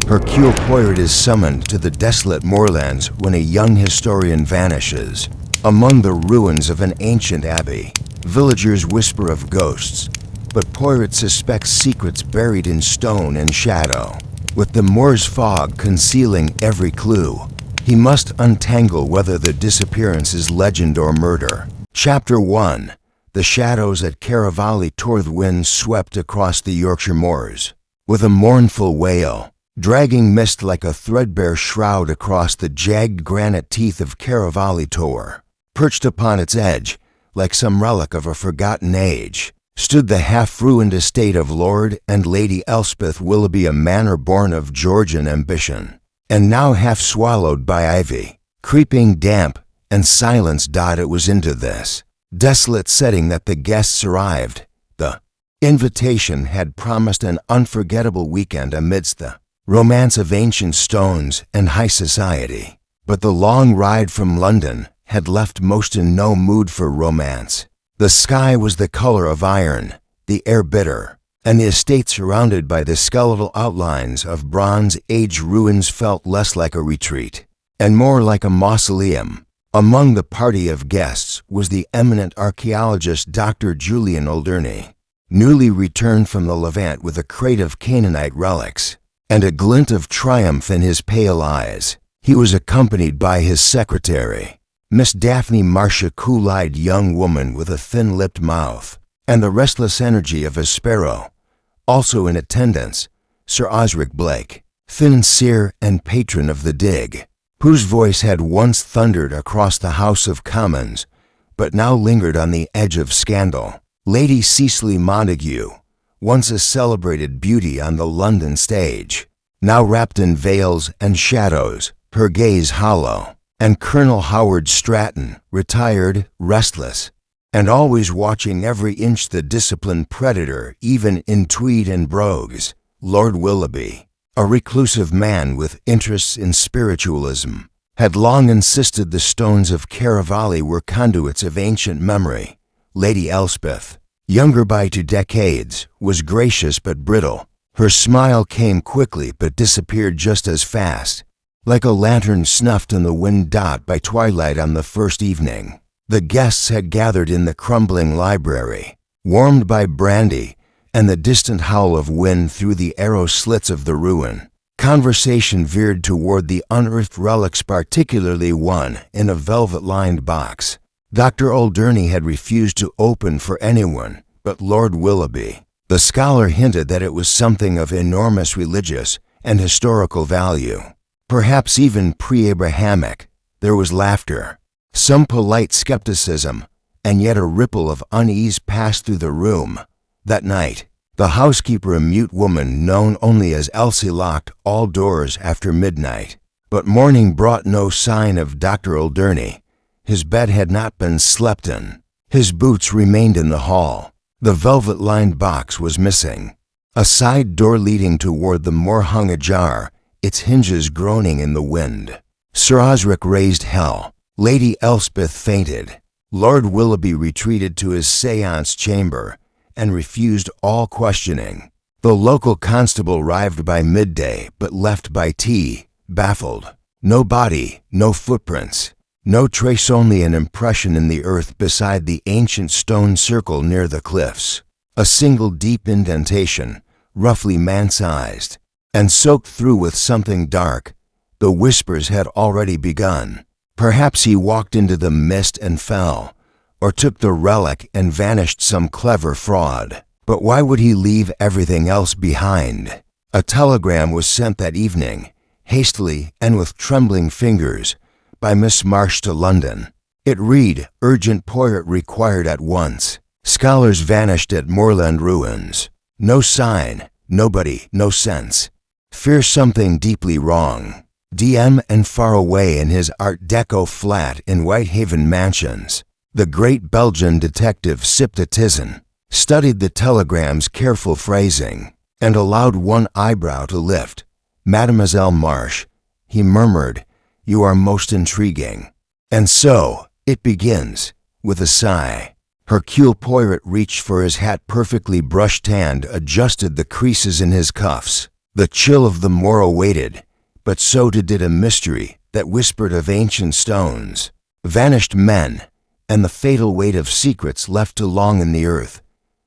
Hercule Poirot is summoned to the desolate moorlands when a young historian vanishes. Among the ruins of an ancient abbey, villagers whisper of ghosts, but Poirot suspects secrets buried in stone and shadow. With the moor's fog concealing every clue, he must untangle whether the disappearance is legend or murder. Chapter 1. The shadows at Caravali tore the wind swept across the Yorkshire moors. With a mournful wail, dragging mist like a threadbare shroud across the jagged granite teeth of Caravali Tor, perched upon its edge, like some relic of a forgotten age, stood the half-ruined estate of Lord and Lady Elspeth Willoughby, a manor born of Georgian ambition, and now half swallowed by ivy. Creeping damp and silence, it was into this desolate setting that the guests arrived. The invitation had promised an unforgettable weekend amidst the romance of ancient stones and high society, but the long ride from London had left most in no mood for romance. The sky was the color of iron, the air bitter, and the estate surrounded by the skeletal outlines of Bronze Age ruins felt less like a retreat, and more like a mausoleum. Among the party of guests was the eminent archaeologist Dr. Julian Whodunit, newly returned from the Levant with a crate of Canaanite relics and a glint of triumph in his pale eyes. He was accompanied by his secretary, Miss Daphne Marcia, cool-eyed young woman with a thin-lipped mouth and the restless energy of a sparrow. Also in attendance, Sir Osric Blake, financier and patron of the dig, whose voice had once thundered across the House of Commons, but now lingered on the edge of scandal. Lady Cecily Montague, once a celebrated beauty on the London stage, now wrapped in veils and shadows, her gaze hollow, and Colonel Howard Stratton, retired, restless, and always watching every inch, the disciplined predator even in tweed and brogues. Lord Willoughby, a reclusive man with interests in spiritualism, had long insisted the stones of Caravali were conduits of ancient memory. Lady Elspeth, younger by 2 decades, was gracious but brittle. Her smile came quickly but disappeared just as fast, like a lantern snuffed in the wind. By twilight on the first evening, the guests had gathered in the crumbling library, warmed by brandy and the distant howl of wind through the arrow slits of the ruin. Conversation veered toward the unearthed relics, particularly one in a velvet-lined box Dr. Whodunit had refused to open for anyone but Lord Willoughby. The scholar hinted that it was something of enormous religious and historical value, perhaps even pre-Abrahamic. There was laughter, some polite skepticism, and yet a ripple of unease passed through the room. That night, the housekeeper, a mute woman known only as Elsie, locked all doors after midnight. But morning brought no sign of Dr. Whodunit. His bed had not been slept in. His boots remained in the hall. The velvet-lined box was missing. A side door leading toward the moor hung ajar, its hinges groaning in the wind. Sir Osric raised hell. Lady Elspeth fainted. Lord Willoughby retreated to his séance chamber and refused all questioning. The local constable arrived by midday but left by tea, baffled. No body, no footprints. No trace, only an impression in the earth beside the ancient stone circle near the cliffs. A single deep indentation, roughly man-sized, and soaked through with something dark. The whispers had already begun. Perhaps he walked into the mist and fell, or took the relic and vanished, some clever fraud. But why would he leave everything else behind? A telegram was sent that evening, hastily and with trembling fingers, by Miss Marsh to London. It read, "Urgent, Poirot required at once. Scholars vanished at Moorland ruins. No sign, nobody, no sense. Fear something deeply wrong. DM and far away in his Art Deco flat in Whitehaven Mansions." The great Belgian detective sipped a tisane, studied the telegram's careful phrasing, and allowed one eyebrow to lift. "Mademoiselle Marsh," he murmured, "you are most intriguing. And so, it begins." With a sigh, Hercule Poirot reached for his hat, perfectly brushed hand, adjusted the creases in his cuffs. The chill of the morrow waited, but so did a mystery that whispered of ancient stones, vanished men, and the fatal weight of secrets left too long in the earth.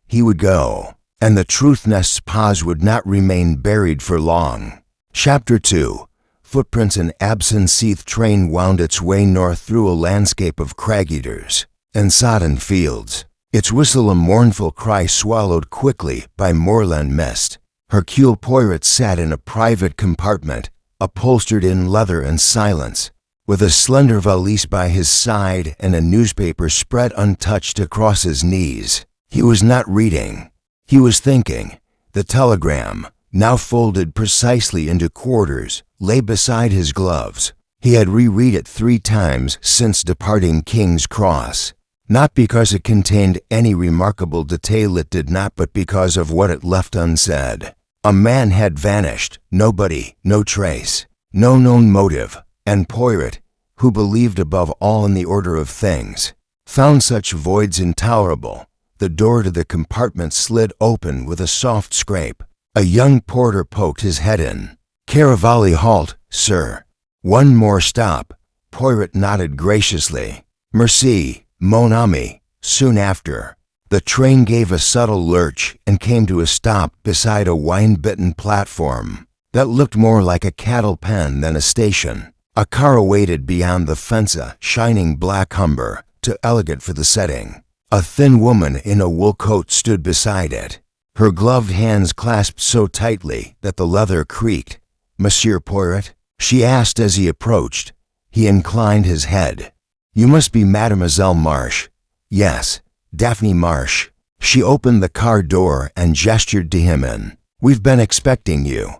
He would go, and the truth nest's paws would not remain buried for long. Chapter 2. Footprints. An absinthe train wound its way north through a landscape of crag-eaters and sodden fields, its whistle a mournful cry swallowed quickly by moorland mist. Hercule Poirot sat in a private compartment, upholstered in leather and silence, with a slender valise by his side and a newspaper spread untouched across his knees. He was not reading. He was thinking. The telegram, now folded precisely into quarters, lay beside his gloves. He had reread it 3 times since departing King's Cross, not because it contained any remarkable detail it did not, but because of what it left unsaid. A man had vanished, nobody, no trace, no known motive, and Poirot, who believed above all in the order of things, found such voids intolerable. The door to the compartment slid open with a soft scrape. A young porter poked his head in. "Caravali, halt, sir." "One more stop." Poirot nodded graciously. "Merci, mon ami." Soon after, the train gave a subtle lurch and came to a stop beside a wine-bitten platform that looked more like a cattle pen than a station. A car awaited beyond the fence, a shining black Humber, too elegant for the setting. A thin woman in a wool coat stood beside it, her gloved hands clasped so tightly that the leather creaked. "Monsieur Poirot?" she asked as he approached. He inclined his head. "You must be Mademoiselle Marsh." "Yes, Daphne Marsh." She opened the car door and gestured to him in. "We've been expecting you."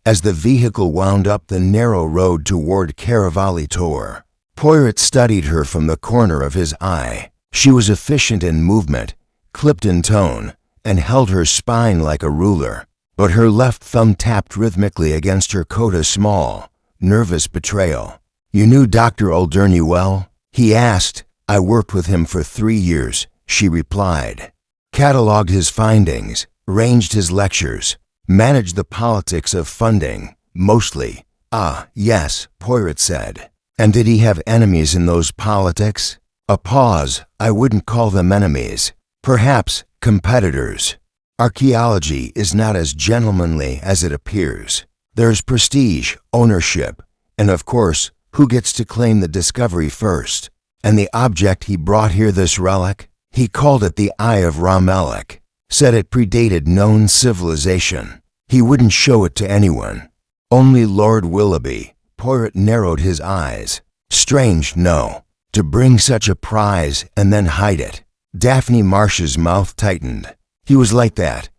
As the vehicle wound up the narrow road toward Caravali Tor, Poirot studied her from the corner of his eye. She was efficient in movement, clipped in tone, and held her spine like a ruler, but her left thumb tapped rhythmically against her coat, a small, nervous betrayal. "You knew Dr. Whodunit well?" he asked. "I worked with him for 3 years, she replied. "Catalogued his findings, arranged his lectures, managed the politics of funding, mostly." "Ah, yes," Poirot said. "And did he have enemies in those politics?" A pause. "I wouldn't call them enemies. Perhaps competitors. Archaeology is not as gentlemanly as it appears. There's prestige, ownership, and of course, who gets to claim the discovery first? And the object he brought here, this relic, he called it the Eye of Ramelech, said it predated known civilization. He wouldn't show it to anyone. Only Lord Willoughby." Poirot narrowed his eyes. "Strange, no? To bring such a prize and then hide it." Daphne Marsh's mouth tightened. He was like that,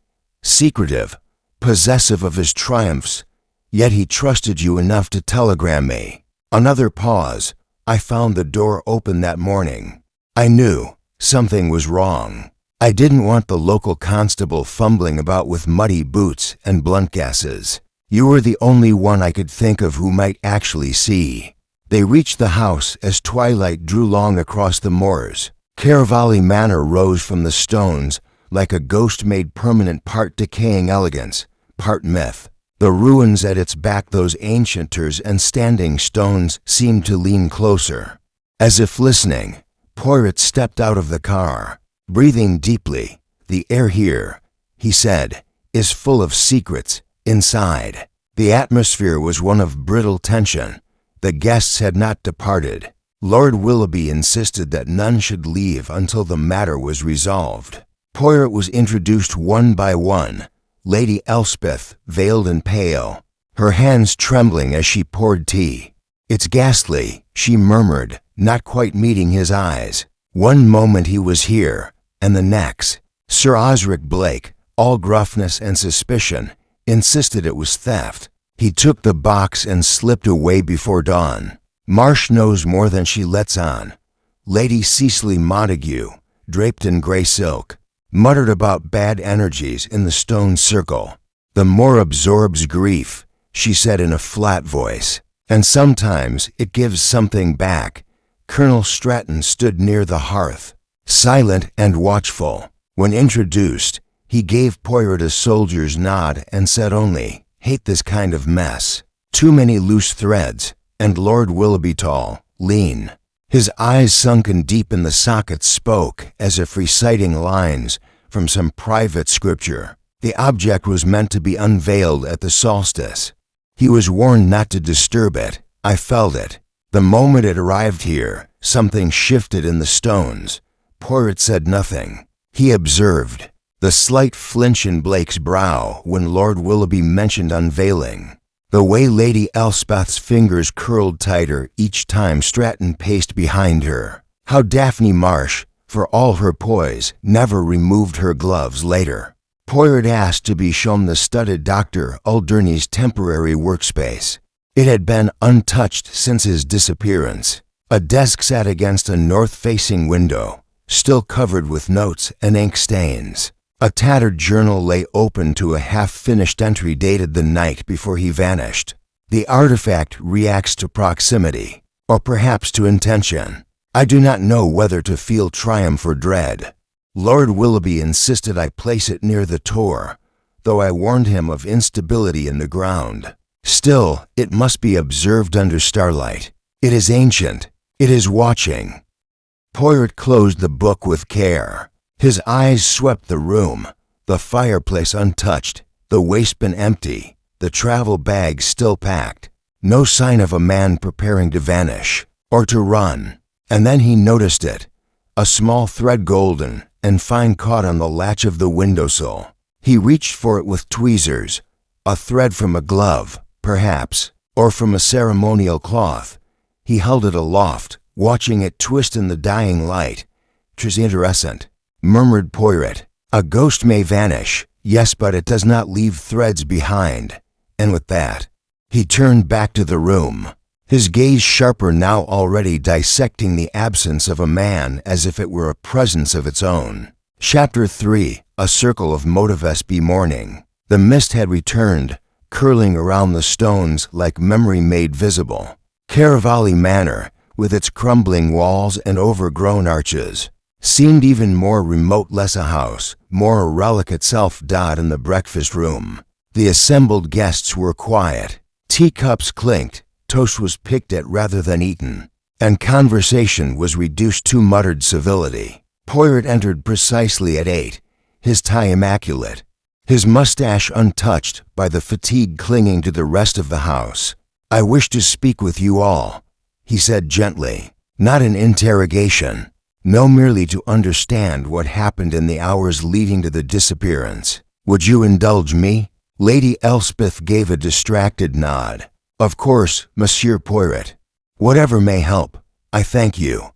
secretive, possessive of his triumphs, yet he trusted you enough to telegram me. Another pause. "I found the door open that morning. I knew something was wrong. I didn't want the local constable fumbling about with muddy boots and blunt gases. You were the only one I could think of who might actually see." They reached the house as twilight drew long across the moors. Caravali Manor rose from the stones like a ghost made permanent, part decaying elegance, part myth. The ruins at its back, those ancient towers and standing stones, seemed to lean closer. As if listening, Poirot stepped out of the car, breathing deeply. "The air here," he said, "is full of secrets inside." The atmosphere was one of brittle tension. The guests had not departed. Lord Willoughby insisted that none should leave until the matter was resolved. Poirot was introduced one by one. Lady Elspeth, veiled and pale, her hands trembling as she poured tea. "It's ghastly," she murmured, not quite meeting his eyes. "One moment he was here, and the next." Sir Osric Blake, all gruffness and suspicion, insisted it was theft. He took the box and slipped away before dawn. "Marsh knows more than she lets on." Lady Cecily Montague, draped in grey silk, muttered about bad energies in the stone circle. "The more absorbs grief," she said in a flat voice, "and sometimes it gives something back." Colonel Stratton stood near the hearth, silent and watchful. When introduced, he gave Poirot a soldier's nod and said only, Hate this kind of mess. Too many loose threads, and Lord Willoughby tall, lean. His eyes sunken deep in the sockets spoke as if reciting lines from some private scripture. The object was meant to be unveiled at the solstice. He was warned not to disturb it. I felt it. The moment it arrived here, something shifted in the stones. Poirot said nothing. He observed the slight flinch in Blake's brow when Lord Willoughby mentioned unveiling, the way Lady Elspeth's fingers curled tighter each time Stratton paced behind her, how Daphne Marsh, for all her poise, never removed her gloves later. Poirot asked to be shown the studded Dr. Whodunit's temporary workspace. It had been untouched since his disappearance. A desk sat against a north-facing window, still covered with notes and ink stains. A tattered journal lay open to a half-finished entry dated the night before he vanished. The artifact reacts to proximity, or perhaps to intention. I do not know whether to feel triumph or dread. Lord Willoughby insisted I place it near the Tor, though I warned him of instability in the ground. Still, it must be observed under starlight. It is ancient. It is watching. Poirot closed the book with care. His eyes swept the room, the fireplace untouched, the wastebin empty, the travel bag still packed. No sign of a man preparing to vanish, or to run. And then he noticed it, a small thread golden and fine caught on the latch of the windowsill. He reached for it with tweezers, a thread from a glove, perhaps, or from a ceremonial cloth. He held it aloft, watching it twist in the dying light. "'Tis iridescent," murmured Poirot. "A ghost may vanish, yes, but it does not leave threads behind." And with that, he turned back to the room, his gaze sharper now, already dissecting the absence of a man as if it were a presence of its own. Chapter 3. A circle of Motivesby morning. The mist had returned, curling around the stones like memory made visible. Caravali Manor, with its crumbling walls and overgrown arches, seemed even more remote, less a house, more a relic itself. In the breakfast room, the assembled guests were quiet. Teacups clinked, toast was picked at rather than eaten, and conversation was reduced to muttered civility. Poirot entered precisely at 8, his tie immaculate, his mustache untouched by the fatigue clinging to the rest of the house. "I wish to speak with you all," he said gently. "Not an interrogation. No, merely to understand what happened in the hours leading to the disappearance. Would you indulge me?" Lady Elspeth gave a distracted nod. "Of course, Monsieur Poirot. Whatever may help. I thank you."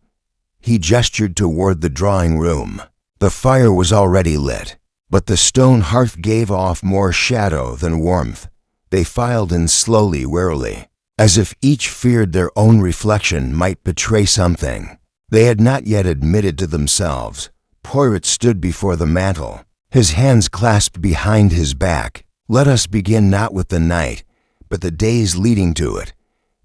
He gestured toward the drawing room. The fire was already lit, but the stone hearth gave off more shadow than warmth. They filed in slowly, warily, as if each feared their own reflection might betray something they had not yet admitted to themselves. Poirot stood before the mantel, his hands clasped behind his back. "Let us begin not with the night, but the days leading to it.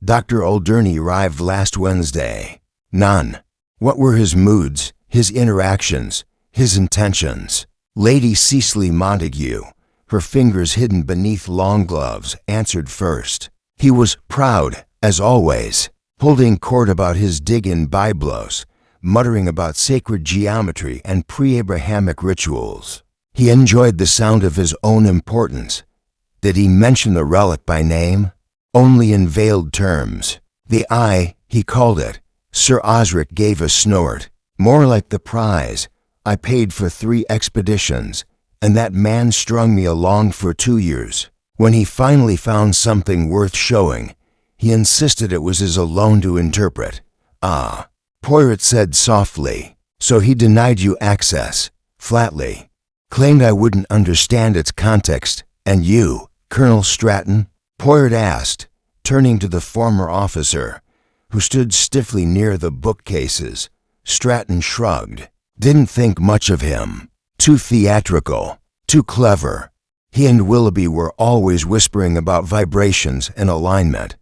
Dr. Whodunit arrived last Wednesday. None. What were his moods, his interactions, his intentions?" Lady Cecily Montague, her fingers hidden beneath long gloves, answered first. "He was proud, as always, holding court about his dig-in byblos, muttering about sacred geometry and pre-Abrahamic rituals. He enjoyed the sound of his own importance. Did he mention the relic by name? Only in veiled terms. The eye, he called it. Sir Osric gave a snort. More like the prize. I paid for 3 expeditions, and that man strung me along for 2 years. When he finally found something worth showing, he insisted it was his alone to interpret." "Ah," Poirot said softly. "So he denied you access, flatly. Claimed I wouldn't understand its context. And you, Colonel Stratton?" Poirot asked, turning to the former officer, who stood stiffly near the bookcases. Stratton shrugged. "Didn't think much of him. Too theatrical, too clever. He and Willoughby were always whispering about vibrations and alignment.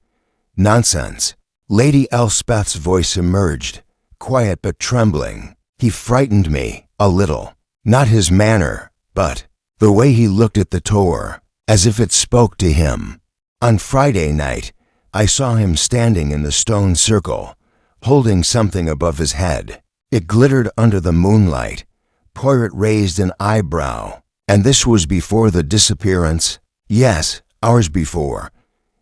Nonsense." Lady Elspeth's voice emerged, quiet but trembling. "He frightened me, a little. Not his manner, but the way he looked at the Tor. as if it spoke to him. On Friday night, I saw him standing in the stone circle, holding something above his head. It glittered under the moonlight. Poirot raised an eyebrow. And this was before the disappearance? Yes, hours before.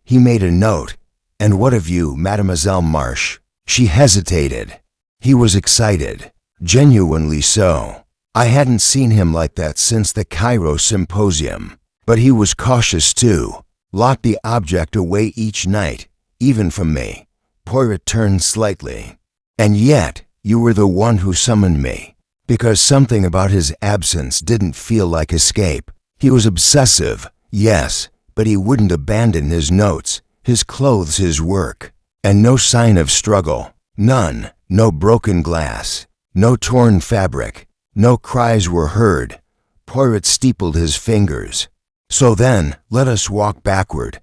He made a note. And what of you, Mademoiselle Marsh? She hesitated. He was excited, genuinely so. I hadn't seen him like that since the Cairo symposium. But he was cautious too. Locked the object away each night, even from me. Poirot turned slightly. And yet, you were the one who summoned me. Because something about his absence didn't feel like escape. He was obsessive, yes, but he wouldn't abandon his notes, his clothes, his work. And no sign of struggle. None. No broken glass. No torn fabric. No cries were heard. Poirot steepled his fingers. So then, let us walk backward.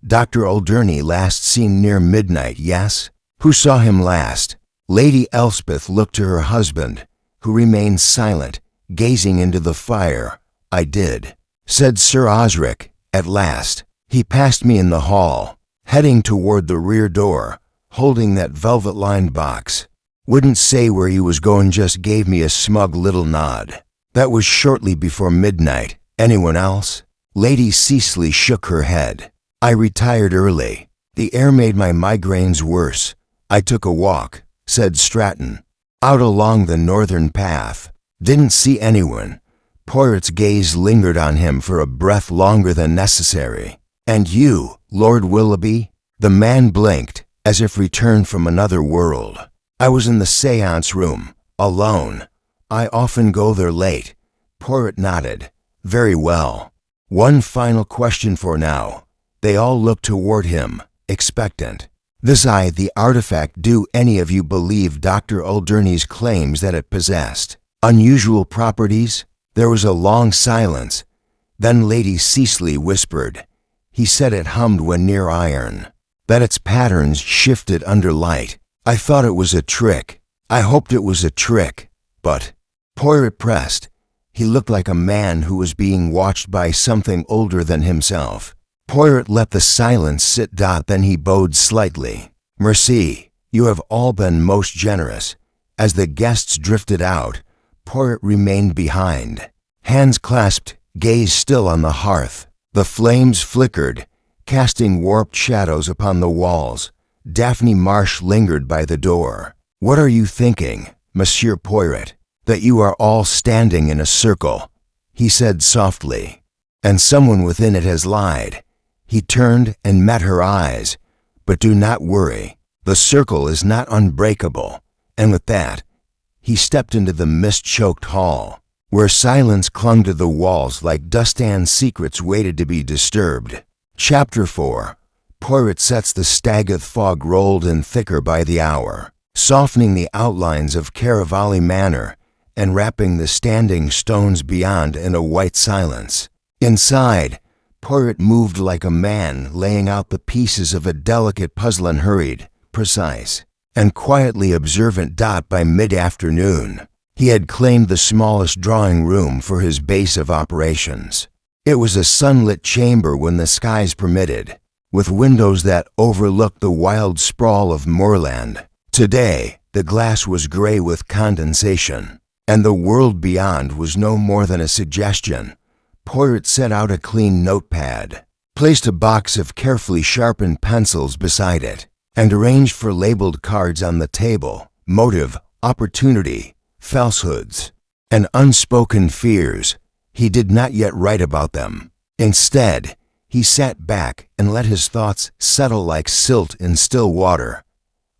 Dr. Whodunit last seen near midnight, yes? Who saw him last? Lady Elspeth looked to her husband, who remained silent, gazing into the fire. I did, said Sir Osric, at last. He passed me in the hall, heading toward the rear door, holding that velvet-lined box. Wouldn't say where he was going, just gave me a smug little nod. That was shortly before midnight. Anyone else? Lady Cecily shook her head. I retired early. The air made my migraines worse. I took a walk, said Stratton, out along the northern path. Didn't see anyone. Poirot's gaze lingered on him for a breath longer than necessary. And you, Lord Willoughby? The man blinked, as if returned from another world. I was in the séance room, alone. I often go there late. Poirot nodded. Very well. One final question for now. They all looked toward him, expectant. This eye, the artifact, do any of you believe Dr. Whodunit's claims that it possessed unusual properties? There was a long silence. Then Lady Cecily whispered. He said it hummed when near iron, that its patterns shifted under light. I thought it was a trick. I hoped it was a trick. But Poirot pressed. He looked like a man who was being watched by something older than himself. Poirot let the silence sit. Then he bowed slightly. Merci, you have all been most generous. As the guests drifted out, Poirot remained behind. Hands clasped, gaze still on the hearth. The flames flickered, casting warped shadows upon the walls. Daphne Marsh lingered by the door. What are you thinking, Monsieur Poirot? That you are all standing in a circle, he said softly. And someone within it has lied. He turned and met her eyes. But do not worry. The circle is not unbreakable. And with that, he stepped into the mist-choked hall, where silence clung to the walls like dust-and secrets waited to be disturbed. Chapter 4. Poirot sets the Stagith fog rolled in thicker by the hour, softening the outlines of Caravali Manor and wrapping the standing stones beyond in a white silence. Inside, Poirot moved like a man laying out the pieces of a delicate puzzle, and hurried, precise, and quietly observant. By mid-afternoon, he had claimed the smallest drawing room for his base of operations. It was a sunlit chamber when the skies permitted, with windows that overlooked the wild sprawl of moorland. Today, the glass was gray with condensation, and the world beyond was no more than a suggestion. Poirot set out a clean notepad, placed a box of carefully sharpened pencils beside it, and arranged for labeled cards on the table. Motive, opportunity, falsehoods, and unspoken fears. He did not yet write about them. Instead, he sat back and let his thoughts settle like silt in still water.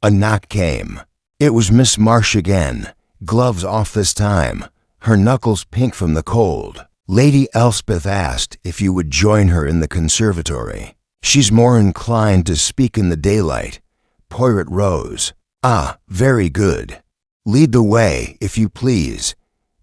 A knock came. It was Miss Marsh again, gloves off this time, her knuckles pink from the cold. Lady Elspeth asked if you would join her in the conservatory. She's more inclined to speak in the daylight. Poirot rose. Ah, very good. Lead the way, if you please.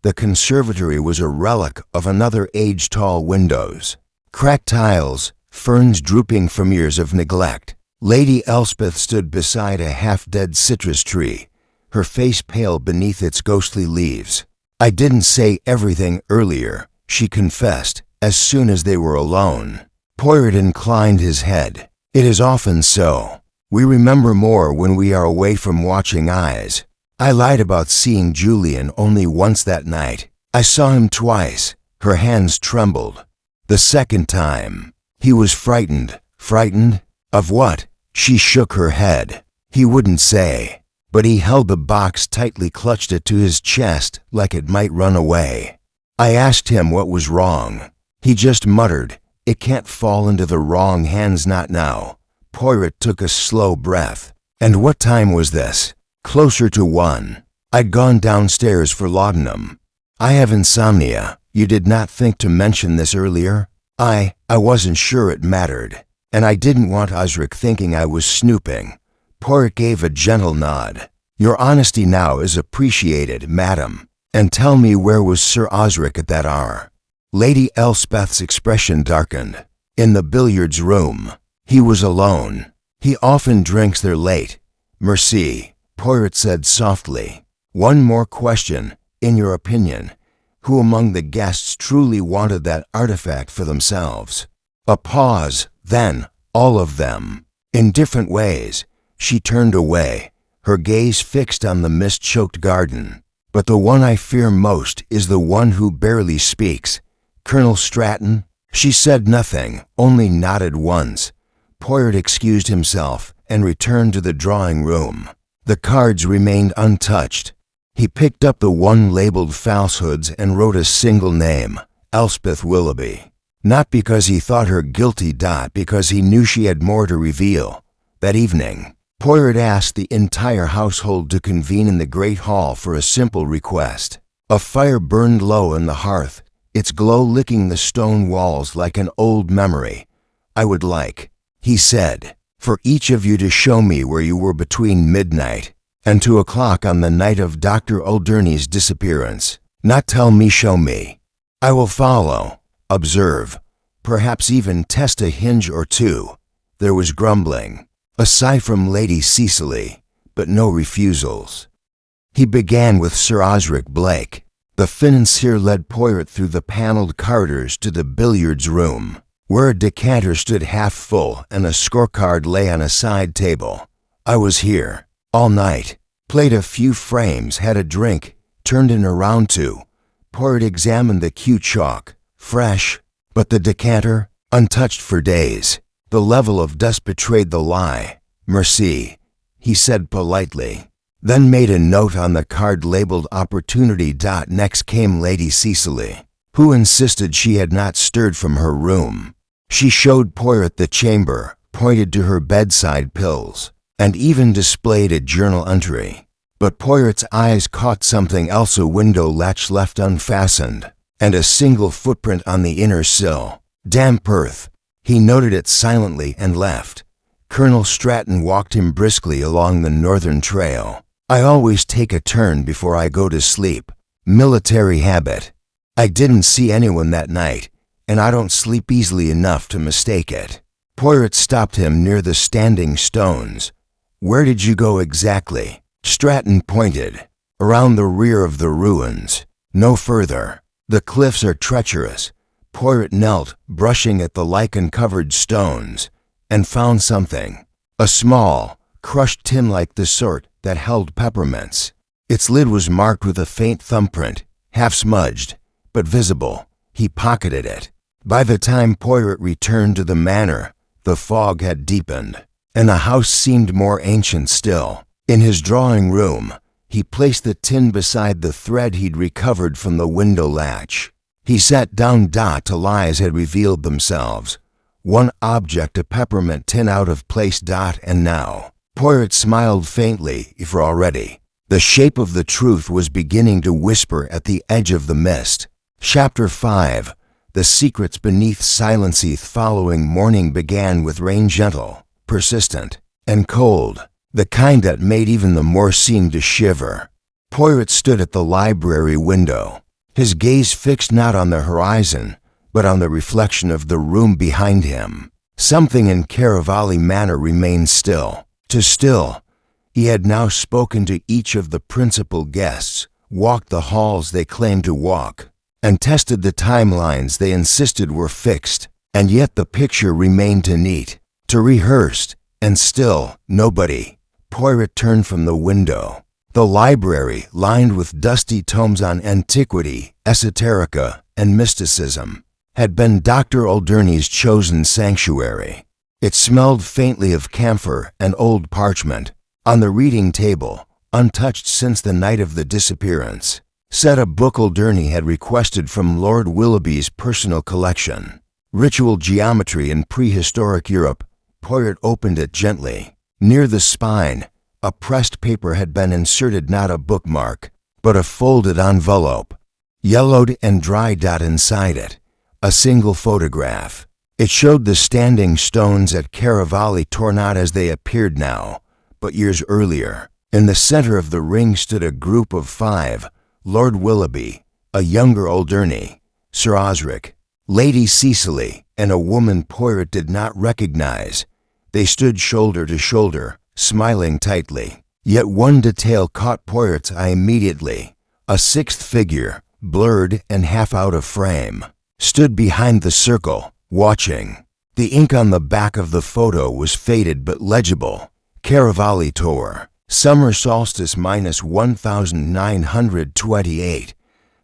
The conservatory was a relic of another age-tall windows. Cracked tiles, ferns drooping from years of neglect. Lady Elspeth stood beside a half-dead citrus tree, her face pale beneath its ghostly leaves. I didn't say everything earlier, she confessed, as soon as they were alone. Poirot inclined his head. It is often so. We remember more when we are away from watching eyes. I lied about seeing Julian only once that night. I saw him twice. Her hands trembled. The second time, he was frightened. Frightened? Of what? She shook her head. He wouldn't say, but he held the box tightly, clutched it to his chest like it might run away. I asked him what was wrong. He just muttered, "It can't fall into the wrong hands, not now." Poirot took a slow breath. And what time was this? Closer to 1. I'd gone downstairs for laudanum. I have insomnia. You did not think to mention this earlier? I wasn't sure it mattered, and I didn't want Osric thinking I was snooping. Poirot gave a gentle nod. Your honesty now is appreciated, madam. And tell me, where was Sir Osric at that hour? Lady Elspeth's expression darkened. In the billiards room. He was alone. He often drinks there late. Merci, Poirot said softly. One more question. In your opinion, who among the guests truly wanted that artifact for themselves? A pause, then, all of them. In different ways. She turned away, her gaze fixed on the mist-choked garden. But the one I fear most is the one who barely speaks. Colonel Stratton? She said nothing, only nodded once. Poirot excused himself and returned to the drawing room. The cards remained untouched. He picked up the one labeled falsehoods and wrote a single name, Elspeth Willoughby. Not because he thought her guilty, because he knew she had more to reveal. That evening, Poirot asked the entire household to convene in the great hall for a simple request. A fire burned low in the hearth, its glow licking the stone walls like an old memory. I would like, he said, for each of you to show me where you were between midnight and 2 o'clock on the night of Dr. Whodunit's disappearance. Not tell me, show me. I will follow, observe, perhaps even test a hinge or two. There was grumbling. A sigh from Lady Cecily, but no refusals. He began with Sir Osric Blake. The financier led Poirot through the paneled corridors to the billiards room, where a decanter stood half full and a scorecard lay on a side table. I was here all night, played a few frames, had a drink, turned in a round 2. Poirot examined the cue chalk, fresh, but the decanter, untouched for days. The level of dust betrayed the lie. Merci, he said politely, then made a note on the card labeled opportunity. Next came Lady Cecily, who insisted she had not stirred from her room. She showed Poirot the chamber, pointed to her bedside pills, and even displayed a journal entry. But Poirot's eyes caught something else, a window latch left unfastened, and a single footprint on the inner sill. Damp earth. He noted it silently and left. Colonel Stratton walked him briskly along the northern trail. I always take a turn before I go to sleep. Military habit. I didn't see anyone that night, and I don't sleep easily enough to mistake it. Poirot stopped him near the standing stones. Where did you go exactly? Stratton pointed. Around the rear of the ruins. No further. The cliffs are treacherous. Poirot knelt, brushing at the lichen-covered stones, and found something. A small, crushed tin like the sort that held peppermints. Its lid was marked with a faint thumbprint, half smudged, but visible. He pocketed it. By the time Poirot returned to the manor, the fog had deepened, and the house seemed more ancient still. In his drawing room, he placed the tin beside the thread he'd recovered from the window latch. He sat down. Till lies had revealed themselves. One object, a peppermint tin, out of place. And now, Poirot smiled faintly, for already the shape of the truth was beginning to whisper at the edge of the mist. Chapter 5. The secrets beneath silence. Following morning began with rain, gentle, persistent, and cold, the kind that made even the moor seem to shiver. Poirot stood at the library window, his gaze fixed not on the horizon, but on the reflection of the room behind him. Something in Caravali Manor remained still. Too still. He had now spoken to each of the principal guests, walked the halls they claimed to walk, and tested the timelines they insisted were fixed, and yet the picture remained too neat, too rehearsed, and still nobody. Poirot turned from the window. The library, lined with dusty tomes on antiquity, esoterica, and mysticism, had been Dr. Whodunit's chosen sanctuary. It smelled faintly of camphor and old parchment. On the reading table, untouched since the night of the disappearance, sat a book Whodunit had requested from Lord Willoughby's personal collection. Ritual Geometry in Prehistoric Europe. Poirot opened it gently. Near the spine, a pressed paper had been inserted, not a bookmark, but a folded envelope. Yellowed and dried out inside it, a single photograph. It showed the standing stones at Caravali torn out as they appeared now, but years earlier. In the center of the ring stood a group of 5, Lord Willoughby, a younger Whodunit, Sir Osric, Lady Cecily, and a woman Poirot did not recognize. They stood shoulder to shoulder, smiling tightly. Yet one detail caught Poirot's eye immediately. A 6th figure, blurred and half out of frame, stood behind the circle, watching. The ink on the back of the photo was faded but legible. Caravali Tour, Summer Solstice -1928.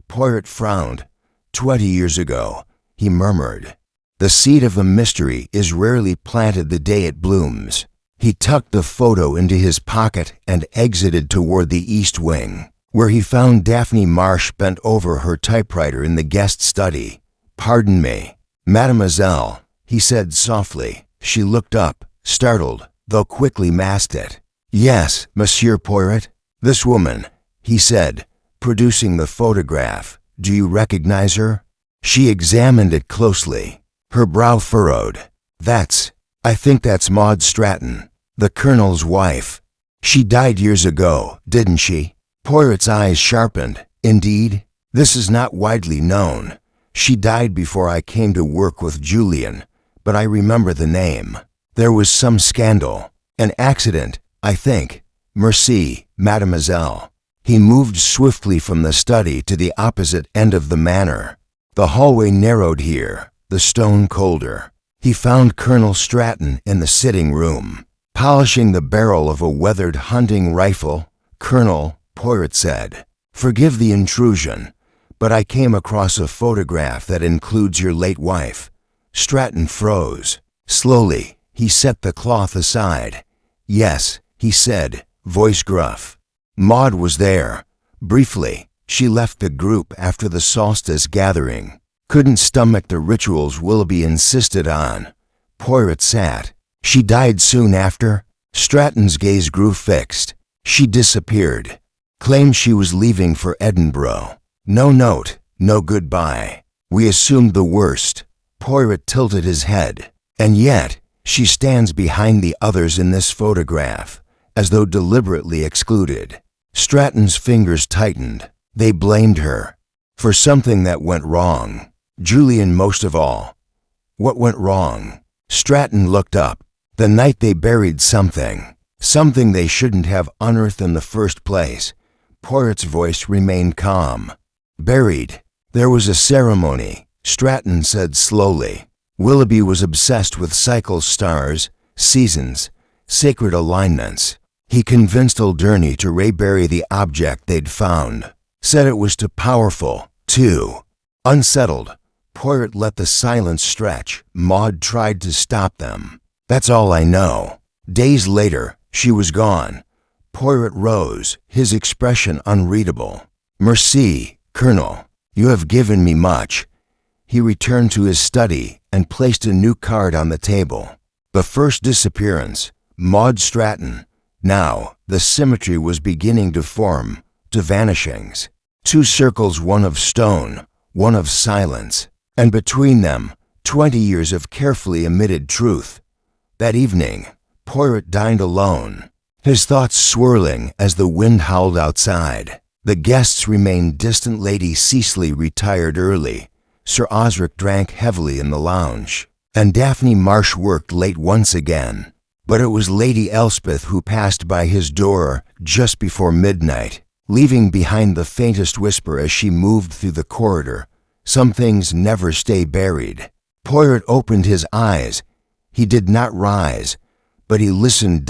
Poirot frowned. 20 years ago, he murmured. The seed of a mystery is rarely planted the day it blooms. He tucked the photo into his pocket and exited toward the east wing, where he found Daphne Marsh bent over her typewriter in the guest study. "Pardon me, mademoiselle," he said softly. She looked up, startled, though quickly masked it. "Yes, Monsieur Poirot. This woman," he said, producing the photograph. "Do you recognize her?" She examined it closely, her brow furrowed. I think that's Maud Stratton, the Colonel's wife. She died years ago, didn't she?" Poirot's eyes sharpened. "Indeed? This is not widely known. She died before I came to work with Julian, but I remember the name. There was some scandal. An accident, I think. Merci, mademoiselle." He moved swiftly from the study to the opposite end of the manor. The hallway narrowed here, the stone colder. He found Colonel Stratton in the sitting room, polishing the barrel of a weathered hunting rifle. "Colonel," Poirot said, "forgive the intrusion, but I came across a photograph that includes your late wife." Stratton froze. Slowly, he set the cloth aside. "Yes," he said, voice gruff. "Maud was there. Briefly, she left the group after the solstice gathering. Couldn't stomach the rituals Willoughby insisted on." Poirot sat. "She died soon after?" Stratton's gaze grew fixed. "She disappeared. Claimed she was leaving for Edinburgh. No note, no goodbye. We assumed the worst." Poirot tilted his head. "And yet, she stands behind the others in this photograph, as though deliberately excluded." Stratton's fingers tightened. "They blamed her for something that went wrong. Julian most of all." "What went wrong?" Stratton looked up. "The night they buried something they shouldn't have unearthed in the first place." Poirot's voice remained calm. "Buried. There was a ceremony," Stratton said slowly. "Willoughby was obsessed with cycle stars, seasons, sacred alignments. He convinced Whodunit to rebury the object they'd found. Said it was too powerful, too." Unsettled, Poirot let the silence stretch. "Maud tried to stop them. That's all I know. Days later, she was gone." Poirot rose, his expression unreadable. "Merci, Colonel. You have given me much." He returned to his study and placed a new card on the table. The first disappearance, Maud Stratton. Now, the symmetry was beginning to form, to vanishings. 2 circles, one of stone, one of silence, and between them, 20 years of carefully emitted truth. That evening, Poirot dined alone, his thoughts swirling as the wind howled outside. The guests remained distant. Lady Cecily retired early. Sir Osric drank heavily in the lounge, and Daphne Marsh worked late once again. But it was Lady Elspeth who passed by his door just before midnight, leaving behind the faintest whisper as she moved through the corridor. Some things never stay buried. Poirot opened his eyes. He did not rise, but he listened.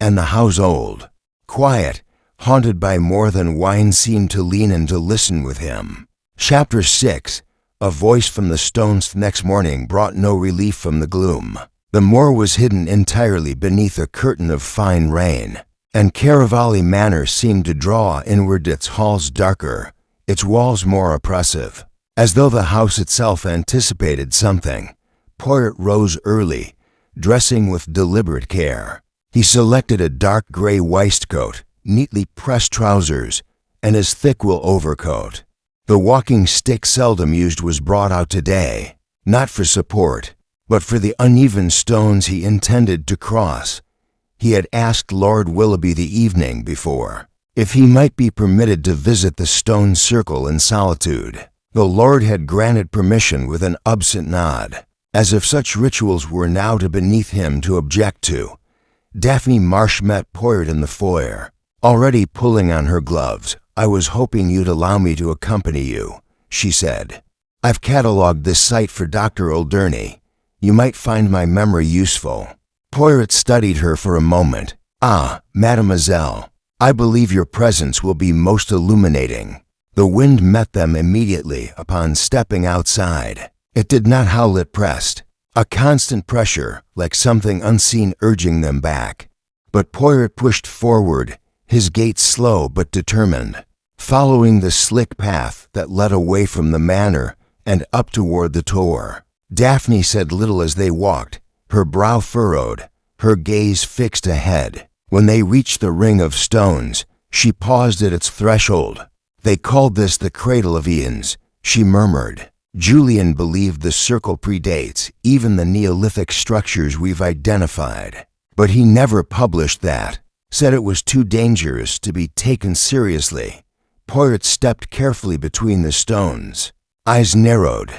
And the house old, quiet, haunted by more than wine, seemed to lean in to listen with him. Chapter 6. A voice from the stones next morning brought no relief from the gloom. The moor was hidden entirely beneath a curtain of fine rain, and Caravali Manor seemed to draw inward, its halls darker, its walls more oppressive. As though the house itself anticipated something, Poirot rose early, dressing with deliberate care. He selected a dark gray waistcoat, neatly pressed trousers, and his thick wool overcoat. The walking stick seldom used was brought out today, not for support, but for the uneven stones he intended to cross. He had asked Lord Willoughby the evening before if he might be permitted to visit the stone circle in solitude. The Lord had granted permission with an absent nod, as if such rituals were now beneath him to object to. Daphne Marsh met Poirot in the foyer, already pulling on her gloves. "I was hoping you'd allow me to accompany you," she said. "I've catalogued this site for Dr. Whodunit. You might find my memory useful." Poirot studied her for a moment. "Ah, mademoiselle, I believe your presence will be most illuminating." The wind met them immediately upon stepping outside. It did not howl, it pressed, a constant pressure, like something unseen urging them back. But Poirot pushed forward, his gait slow but determined, following the slick path that led away from the manor and up toward the tor. Daphne said little as they walked, her brow furrowed, her gaze fixed ahead. When they reached the ring of stones, she paused at its threshold. "They called this the Cradle of Eons," she murmured. "Julian believed the circle predates even the Neolithic structures we've identified. But he never published that, said it was too dangerous to be taken seriously." Poirot stepped carefully between the stones. Eyes narrowed.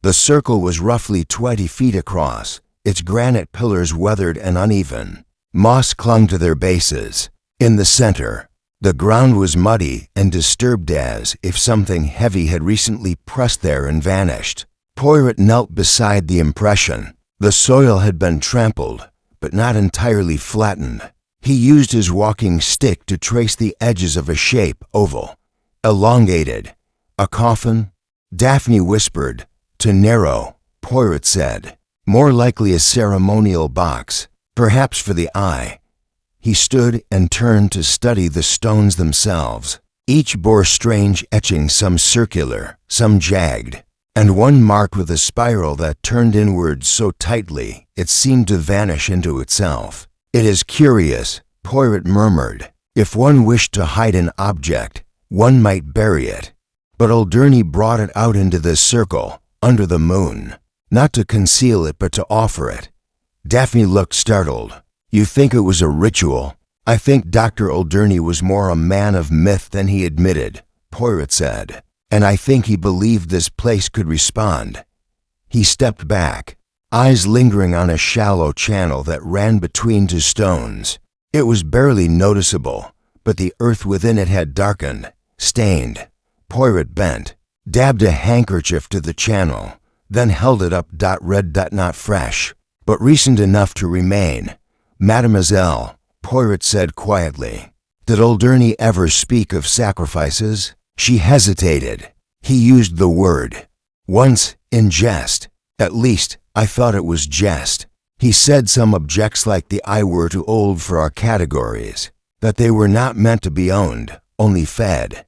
The circle was roughly 20 feet across, its granite pillars weathered and uneven. Moss clung to their bases. In the center, the ground was muddy and disturbed, as if something heavy had recently pressed there and vanished. Poirot knelt beside the impression. The soil had been trampled, but not entirely flattened. He used his walking stick to trace the edges of a shape, oval, elongated. "A coffin?" Daphne whispered. "Too narrow," Poirot said. "More likely a ceremonial box, perhaps for the eye." He stood and turned to study the stones themselves. Each bore strange etchings, some circular, some jagged, and one marked with a spiral that turned inward so tightly it seemed to vanish into itself. "It is curious," Poirot murmured. "If one wished to hide an object, one might bury it. But Whodunit brought it out into this circle, under the moon, not to conceal it but to offer it." Daphne looked startled. "You think it was a ritual?" "I think Dr. Whodunit was more a man of myth than he admitted," Poirot said. "And I think he believed this place could respond." He stepped back, eyes lingering on a shallow channel that ran between two stones. It was barely noticeable, but the earth within it had darkened, stained. Poirot bent, dabbed a handkerchief to the channel, then held it up. "Red, not fresh, but recent enough to remain." "Mademoiselle," Poirot said quietly, "did Whodunit ever speak of sacrifices?" She hesitated. "He used the word. Once, in jest. At least, I thought it was jest. He said some objects like the eye were too old for our categories, that they were not meant to be owned, only fed."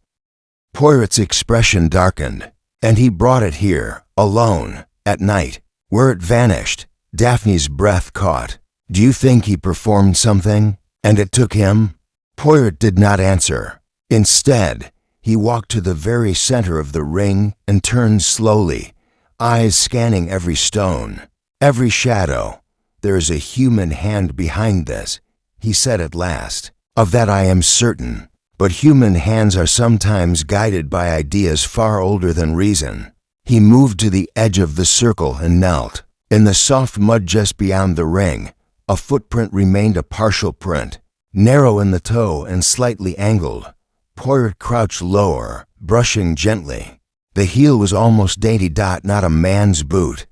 Poirot's expression darkened. "And he brought it here, alone, at night, where it vanished." Daphne's breath caught. "Do you think he performed something, and it took him?" Poirot did not answer. Instead, he walked to the very center of the ring and turned slowly, eyes scanning every stone, every shadow. "There is a human hand behind this," he said at last. "Of that I am certain. But human hands are sometimes guided by ideas far older than reason." He moved to the edge of the circle and knelt. In the soft mud just beyond the ring, a footprint remained, a partial print, narrow in the toe and slightly angled. Poirot crouched lower, brushing gently. The heel was almost dainty. Not a man's boot.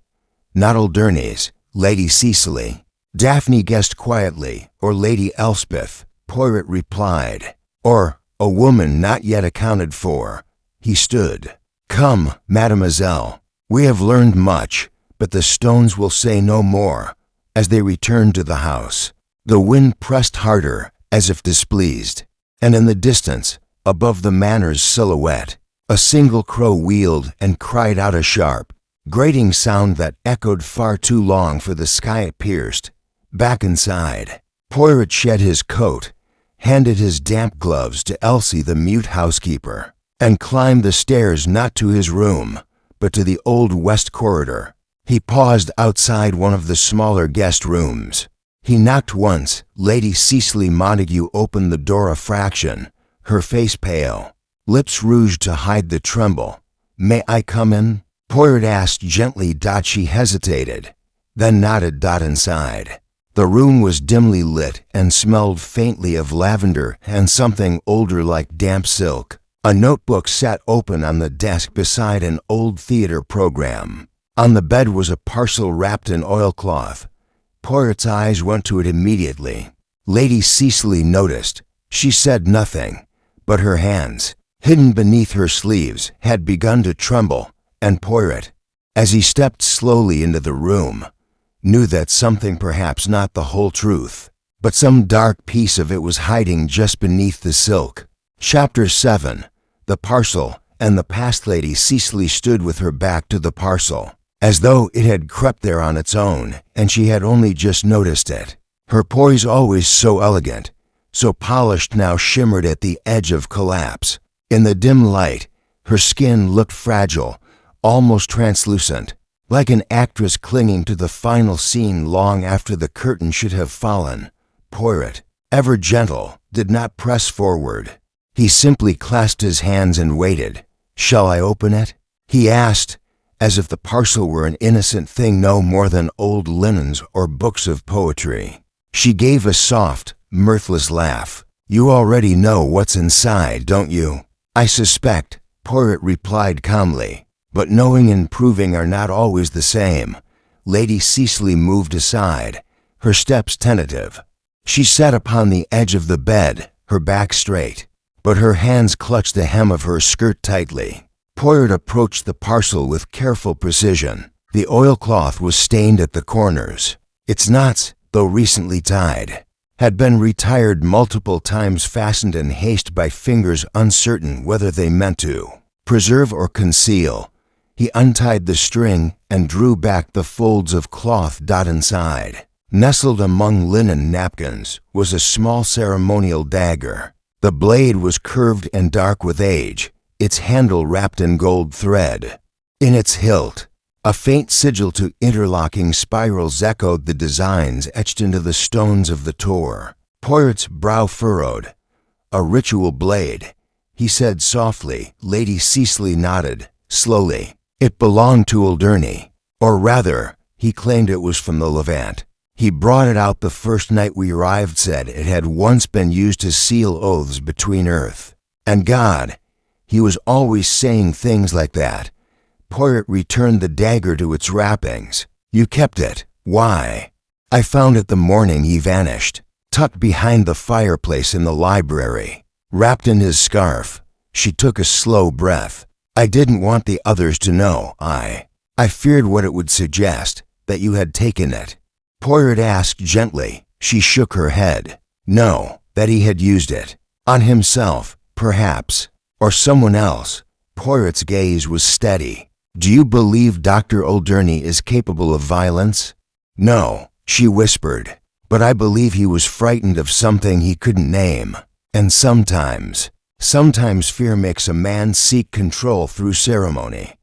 Not Whodunit's, Lady Cecily. Daphne guessed quietly, or Lady Elspeth, Poirot replied. Or a woman not yet accounted for. He stood. Come, mademoiselle. We have learned much, but the stones will say no more. As they returned to the house, the wind pressed harder, as if displeased. And in the distance, above the manor's silhouette, a single crow wheeled and cried out a sharp, grating sound that echoed far too long for the sky it pierced. Back inside, Poirot shed his coat, handed his damp gloves to Elsie, the mute housekeeper, and climbed the stairs not to his room, but to the old west corridor. He paused outside one of the smaller guest rooms. He knocked once. Lady Cecily Montague opened the door a fraction, her face pale, lips rouged to hide the tremble. May I come in? Poirot asked gently. She hesitated, then nodded. Inside. The room was dimly lit and smelled faintly of lavender and something older like damp silk. A notebook sat open on the desk beside an old theater program. On the bed was a parcel wrapped in oilcloth. Poirot's eyes went to it immediately. Lady Cecily noticed. She said nothing, but her hands, hidden beneath her sleeves, had begun to tremble, and Poirot, as he stepped slowly into the room, knew that something, perhaps not the whole truth, but some dark piece of it was hiding just beneath the silk. Chapter 7. The Parcel and the Past. Lady Cecily stood with her back to the parcel, as though it had crept there on its own, and she had only just noticed it. Her poise, always so elegant, so polished, now shimmered at the edge of collapse. In the dim light, her skin looked fragile, almost translucent, like an actress clinging to the final scene long after the curtain should have fallen. Poirot, ever gentle, did not press forward. He simply clasped his hands and waited. Shall I open it? He asked, as if the parcel were an innocent thing no more than old linens or books of poetry. She gave a soft, mirthless laugh. You already know what's inside, don't you? I suspect, Poirot replied calmly, but knowing and proving are not always the same. Lady Cecily moved aside, her steps tentative. She sat upon the edge of the bed, her back straight, but her hands clutched the hem of her skirt tightly. Poirot approached the parcel with careful precision. The oilcloth was stained at the corners. Its knots, though recently tied, had been retired multiple times, fastened in haste by fingers uncertain whether they meant to preserve or conceal. He untied the string and drew back the folds of cloth. Inside, nestled among linen napkins, was a small ceremonial dagger. The blade was curved and dark with age, its handle wrapped in gold thread. In its hilt, a faint sigil to interlocking spirals echoed the designs etched into the stones of the Tor. Poirot's brow furrowed. A ritual blade, he said softly. Lady Cecily nodded, slowly. It belonged to Whodunit, or rather, he claimed it was from the Levant. He brought it out the first night we arrived, said it had once been used to seal oaths between Earth and God. He was always saying things like that. Poirot returned the dagger to its wrappings. You kept it. Why? I found it the morning he vanished, tucked behind the fireplace in the library, wrapped in his scarf. She took a slow breath. I didn't want the others to know. I feared what it would suggest, that you had taken it. Poirot asked gently. She shook her head. No, that he had used it. On himself, perhaps, or someone else. Poirot's gaze was steady. Do you believe Dr. Whodunit is capable of violence? No, she whispered, but I believe he was frightened of something he couldn't name. And sometimes fear makes a man seek control through ceremony.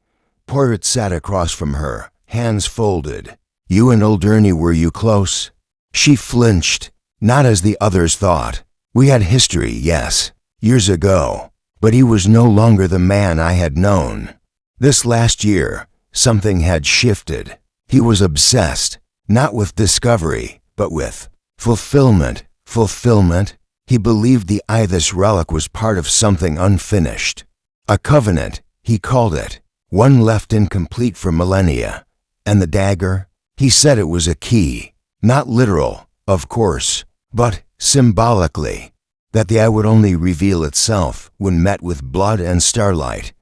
Poirot sat across from her, hands folded. You and Whodunit, were you close? She flinched. Not as the others thought. We had history, yes, years ago, but he was no longer the man I had known. This last year, something had shifted. He was obsessed, not with discovery, but with fulfillment. Fulfillment? He believed the Ithis relic was part of something unfinished. A covenant, he called it. one left incomplete for millennia. And the dagger? He said it was a key, not literal, of course, but symbolically, that the eye would only reveal itself when met with blood and starlight.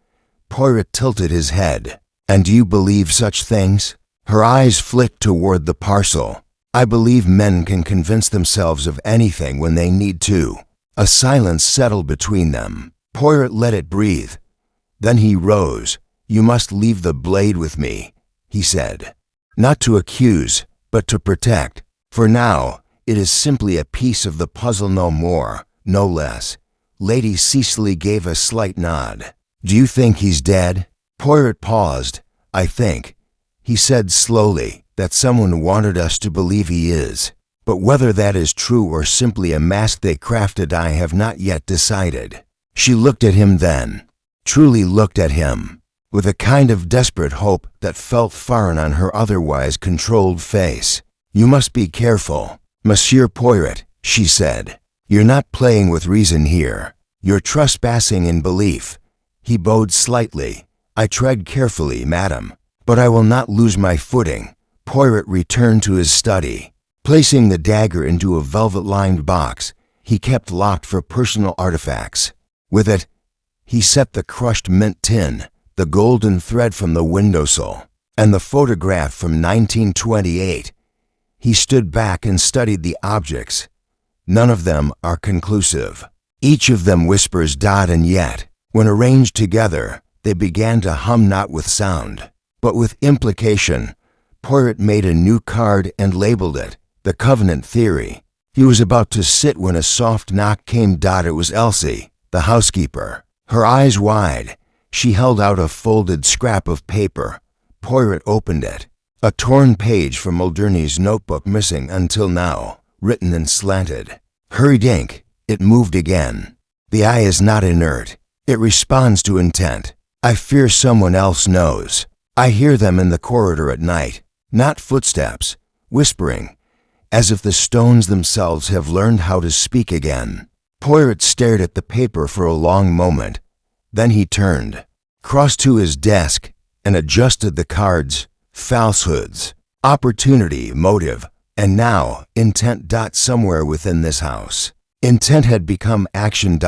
Poirot tilted his head. And do you believe such things? Her eyes flicked toward the parcel. I believe men can convince themselves of anything when they need to. A silence settled between them. Poirot let it breathe. Then he rose. You must leave the blade with me, he said. Not to accuse, but to protect. For now, it is simply a piece of the puzzle, no more, no less. Lady Cecily gave a slight nod. Do you think he's dead? Poirot paused. I think, he said slowly, that someone wanted us to believe he is. But whether that is true or simply a mask they crafted, I have not yet decided. She looked at him then, truly looked at him, with a kind of desperate hope that felt foreign on her otherwise controlled face. You must be careful, Monsieur Poirot, she said. You're not playing with reason here. You're trespassing in belief. He bowed slightly. I tread carefully, madam, but I will not lose my footing. Poirot returned to his study. Placing the dagger into a velvet-lined box he kept locked for personal artifacts. With it, he set the crushed mint tin, the golden thread from the windowsill, and the photograph from 1928. He stood back and studied the objects. None of them are conclusive. Each of them whispers dot, and yet, when arranged together, they began to hum not with sound, but with implication. Poirot made a new card and labeled it, The Covenant Theory. He was about to sit when a soft knock came. It was Elsie, the housekeeper. Her eyes wide, she held out a folded scrap of paper. Poirot opened it. A torn page from Whodunit's notebook, missing until now, written and slanted. Hurried ink. It moved again. The eye is not inert. It responds to intent. I fear someone else knows. I hear them in the corridor at night. Not footsteps, whispering, as if the stones themselves have learned how to speak again. Poirot stared at the paper for a long moment. Then he turned, crossed to his desk, and adjusted the cards. Falsehoods, opportunity, motive, and now intent. Somewhere within this house, intent had become action.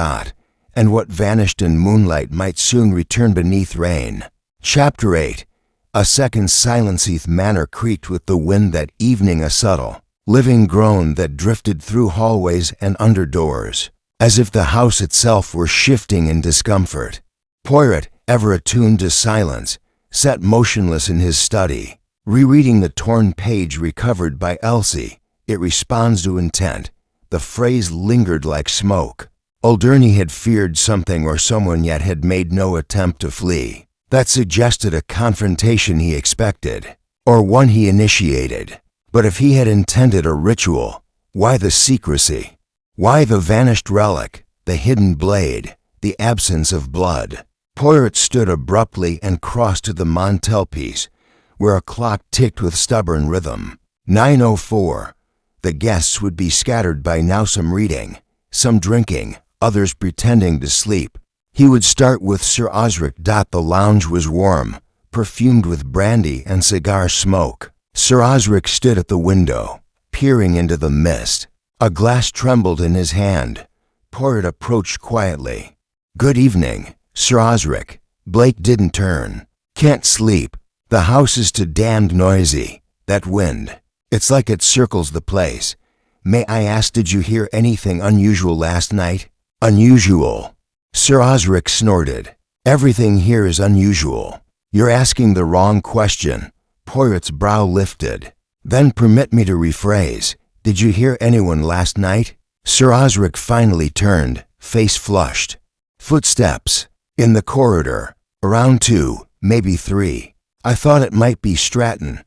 And what vanished in moonlight might soon return beneath rain. Chapter 8. A second silence. Manor creaked with the wind that evening, a subtle, living groan that drifted through hallways and under doors, as if the house itself were shifting in discomfort. Poirot, ever attuned to silence, sat motionless in his study, rereading the torn page recovered by Elsie. It responds to intent. The phrase lingered like smoke. Whodunit had feared something or someone, yet had made no attempt to flee. That suggested a confrontation he expected, or one he initiated. But if he had intended a ritual, why the secrecy? Why the vanished relic, the hidden blade, the absence of blood? Poirot stood abruptly and crossed to the mantelpiece, where a clock ticked with stubborn rhythm. 9:04. The guests would be scattered by now, some reading, some drinking, others pretending to sleep. He would start with Sir Osric. The lounge was warm, perfumed with brandy and cigar smoke. Sir Osric stood at the window, peering into the mist. A glass trembled in his hand. Poirot approached quietly. Good evening, Sir Osric. Blake didn't turn. Can't sleep. The house is too damned noisy. That wind, it's like it circles the place. May I ask, did you hear anything unusual last night? Unusual? Sir Osric snorted. Everything here is unusual. You're asking the wrong question. Poirot's brow lifted. Then permit me to rephrase. Did you hear anyone last night? Sir Osric finally turned, face flushed. Footsteps. In the corridor. Around 2, maybe 3. I thought it might be Stratton,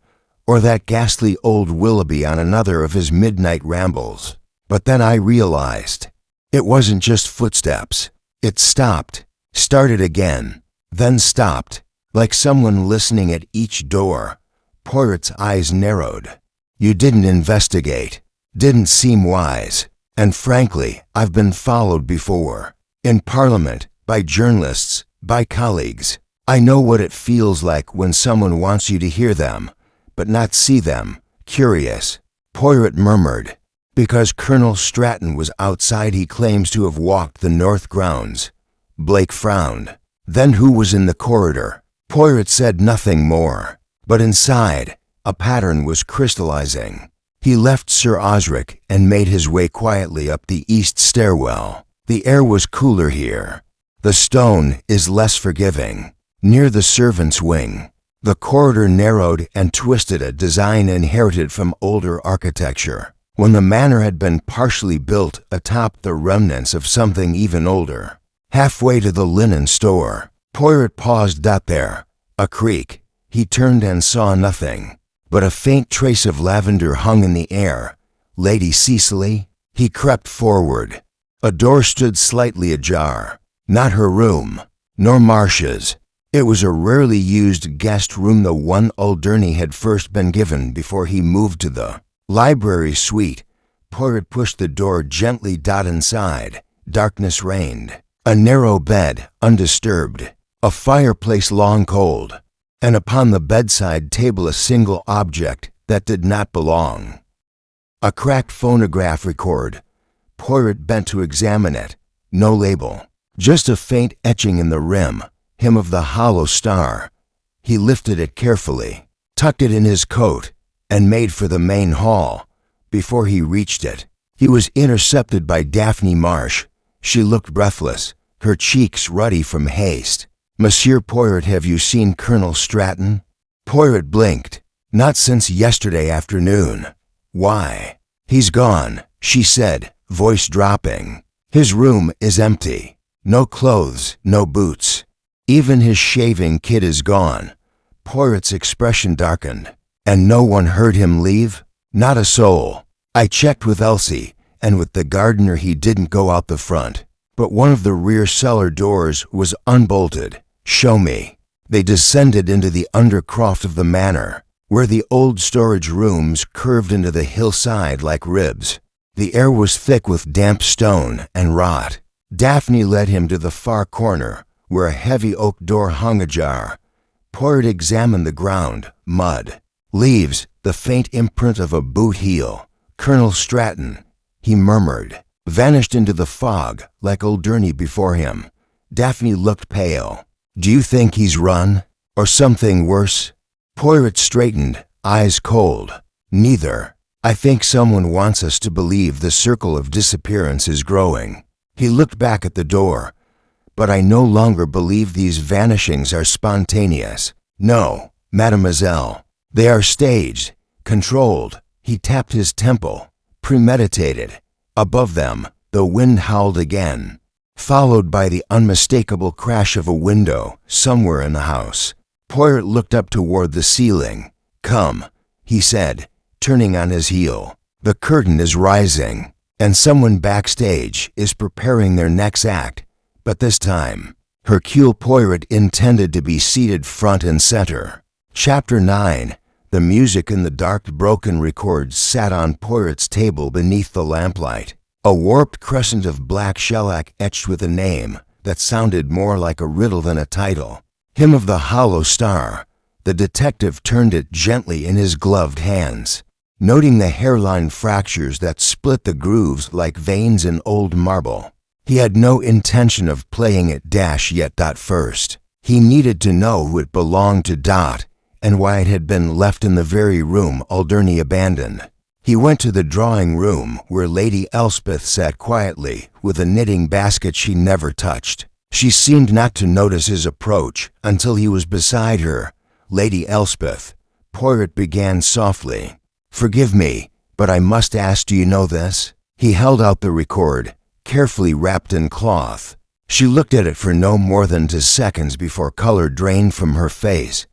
or that ghastly old Willoughby on another of his midnight rambles. But then I realized. It wasn't just footsteps. It stopped, started again, then stopped, like someone listening at each door. Poirot's eyes narrowed. You didn't investigate. Didn't seem wise. And frankly, I've been followed before. In Parliament, by journalists, by colleagues. I know what it feels like when someone wants you to hear them, but not see them. Curious, Poirot murmured. Because Colonel Stratton was outside, he claims to have walked the north grounds. Blake frowned. Then who was in the corridor? Poirot said nothing more. But inside, a pattern was crystallizing. He left Sir Osric and made his way quietly up the east stairwell. The air was cooler here. The stone is less forgiving. Near the servants' wing, the corridor narrowed and twisted, a design inherited from older architecture, when the manor had been partially built atop the remnants of something even older. Halfway to the linen store, Poirot paused. There, a creak. He turned and saw nothing, but a faint trace of lavender hung in the air. Lady Cecily? He crept forward. A door stood slightly ajar. Not her room, nor Marcia's. It was a rarely used guest room, the one Whodunit had first been given before he moved to the library suite. Poirot pushed the door gently. Inside, darkness reigned. A narrow bed, undisturbed. A fireplace long cold. And upon the bedside table a single object that did not belong. A cracked phonograph record. Poirot bent to examine it. No label. Just a faint etching in the rim. Hymn of the Hollow Star. He lifted it carefully, tucked it in his coat, and made for the main hall. Before he reached it, he was intercepted by Daphne Marsh. She looked breathless, her cheeks ruddy from haste. "Monsieur Poirot, have you seen Colonel Stratton?" Poirot blinked. "Not since yesterday afternoon." "Why?" "He's gone," she said, voice dropping. "His room is empty. No clothes, no boots. Even his shaving kit is gone." Poirot's expression darkened. "And no one heard him leave?" "Not a soul. I checked with Elsie, and with the gardener. He didn't go out the front. But one of the rear cellar doors was unbolted." "Show me." They descended into the undercroft of the manor, where the old storage rooms curved into the hillside like ribs. The air was thick with damp stone and rot. Daphne led him to the far corner, where a heavy oak door hung ajar. Poirot examined the ground. Mud. Leaves, the faint imprint of a boot heel. "Colonel Stratton," he murmured, vanished into the fog like Whodunit before him. Daphne looked pale. "Do you think he's run? Or something worse?" Poirot straightened, eyes cold. "Neither. I think someone wants us to believe the circle of disappearance is growing." He looked back at the door. "But I no longer believe these vanishings are spontaneous. No, mademoiselle. They are staged, controlled." He tapped his temple. "Premeditated." Above them, the wind howled again, followed by the unmistakable crash of a window somewhere in the house. Poirot looked up toward the ceiling. "Come," he said, turning on his heel. "The curtain is rising, and someone backstage is preparing their next act. But this time, Hercule Poirot intended to be seated front and center." Chapter 9. The music in the dark broken records sat on Poirot's table beneath the lamplight. A warped crescent of black shellac etched with a name that sounded more like a riddle than a title. "Hymn of the Hollow Star." The detective turned it gently in his gloved hands, noting the hairline fractures that split the grooves like veins in old marble. He had no intention of playing it yet. First, he needed to know who it belonged to. And why it had been left in the very room Whodunit abandoned. He went to the drawing room where Lady Elspeth sat quietly with a knitting basket she never touched. She seemed not to notice his approach until he was beside her. "Lady Elspeth," Poirot began softly. "Forgive me, but I must ask, do you know this?" He held out the record, carefully wrapped in cloth. She looked at it for no more than 2 seconds before color drained from her face.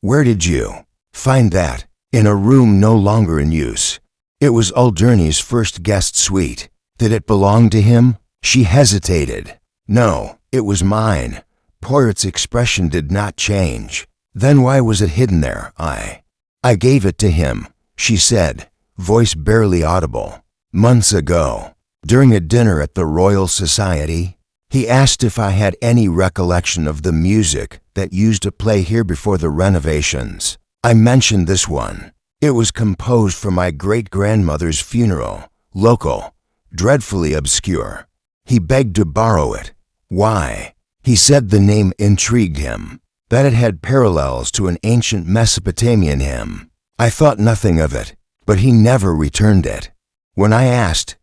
"Where did you find that?" "In a room no longer in use. It was Whodunit's first guest suite." "Did it belong to him?" She hesitated. "No, it was mine." Poirot's expression did not change. "Then why was it hidden there?" I gave it to him," she said, voice barely audible. "Months ago, during a dinner at the Royal Society." He asked if I had any recollection of the music that used to play here before the renovations. I mentioned this one. It was composed for my great-grandmother's funeral, local, dreadfully obscure. He begged to borrow it. Why? He said the name intrigued him, that it had parallels to an ancient Mesopotamian hymn. I thought nothing of it, but he never returned it. When I asked,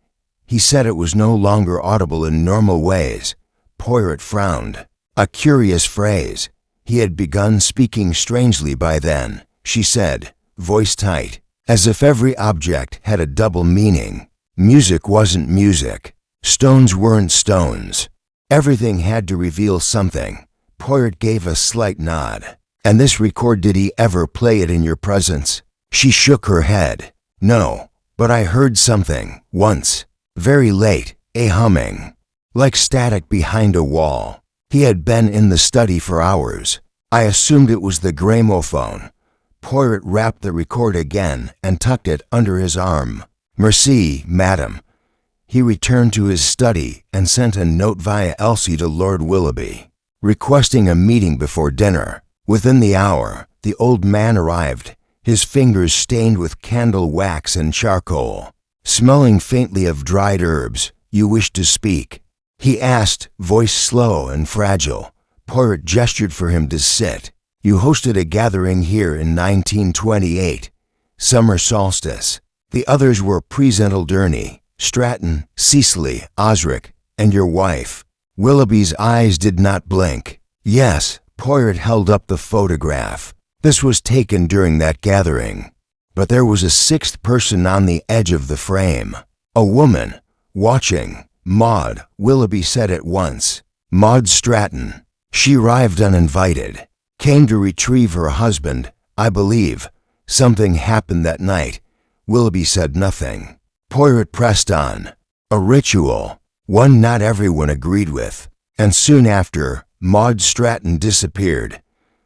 he said it was no longer audible in normal ways. Poirot frowned. A curious phrase. He had begun speaking strangely by then, she said, voice tight, as if every object had a double meaning. Music wasn't music. Stones weren't stones. Everything had to reveal something. Poirot gave a slight nod. And this record, did he ever play it in your presence? She shook her head. No, but I heard something, once. Very late, a humming. Like static behind a wall. He had been in the study for hours. I assumed it was the gramophone. Poirot wrapped the record again and tucked it under his arm. Merci, madam. He returned to his study and sent a note via Elsie to Lord Willoughby, requesting a meeting before dinner. Within the hour, the old man arrived, his fingers stained with candle wax and charcoal. Smelling faintly of dried herbs, you wish to speak? He asked, voice slow and fragile. Poirot gestured for him to sit. You hosted a gathering here in 1928, summer solstice. The others were Presental Durney, Stratton, Cecily, Osric, and your wife. Willoughby's eyes did not blink. Yes, Poirot held up the photograph. This was taken during that gathering. But there was a sixth person on the edge of the frame. A woman, watching. Maud, Willoughby said at once. Maud Stratton. She arrived uninvited. Came to retrieve her husband, I believe. Something happened that night. Willoughby said nothing. Poirot pressed on. A ritual, one not everyone agreed with. And soon after, Maud Stratton disappeared.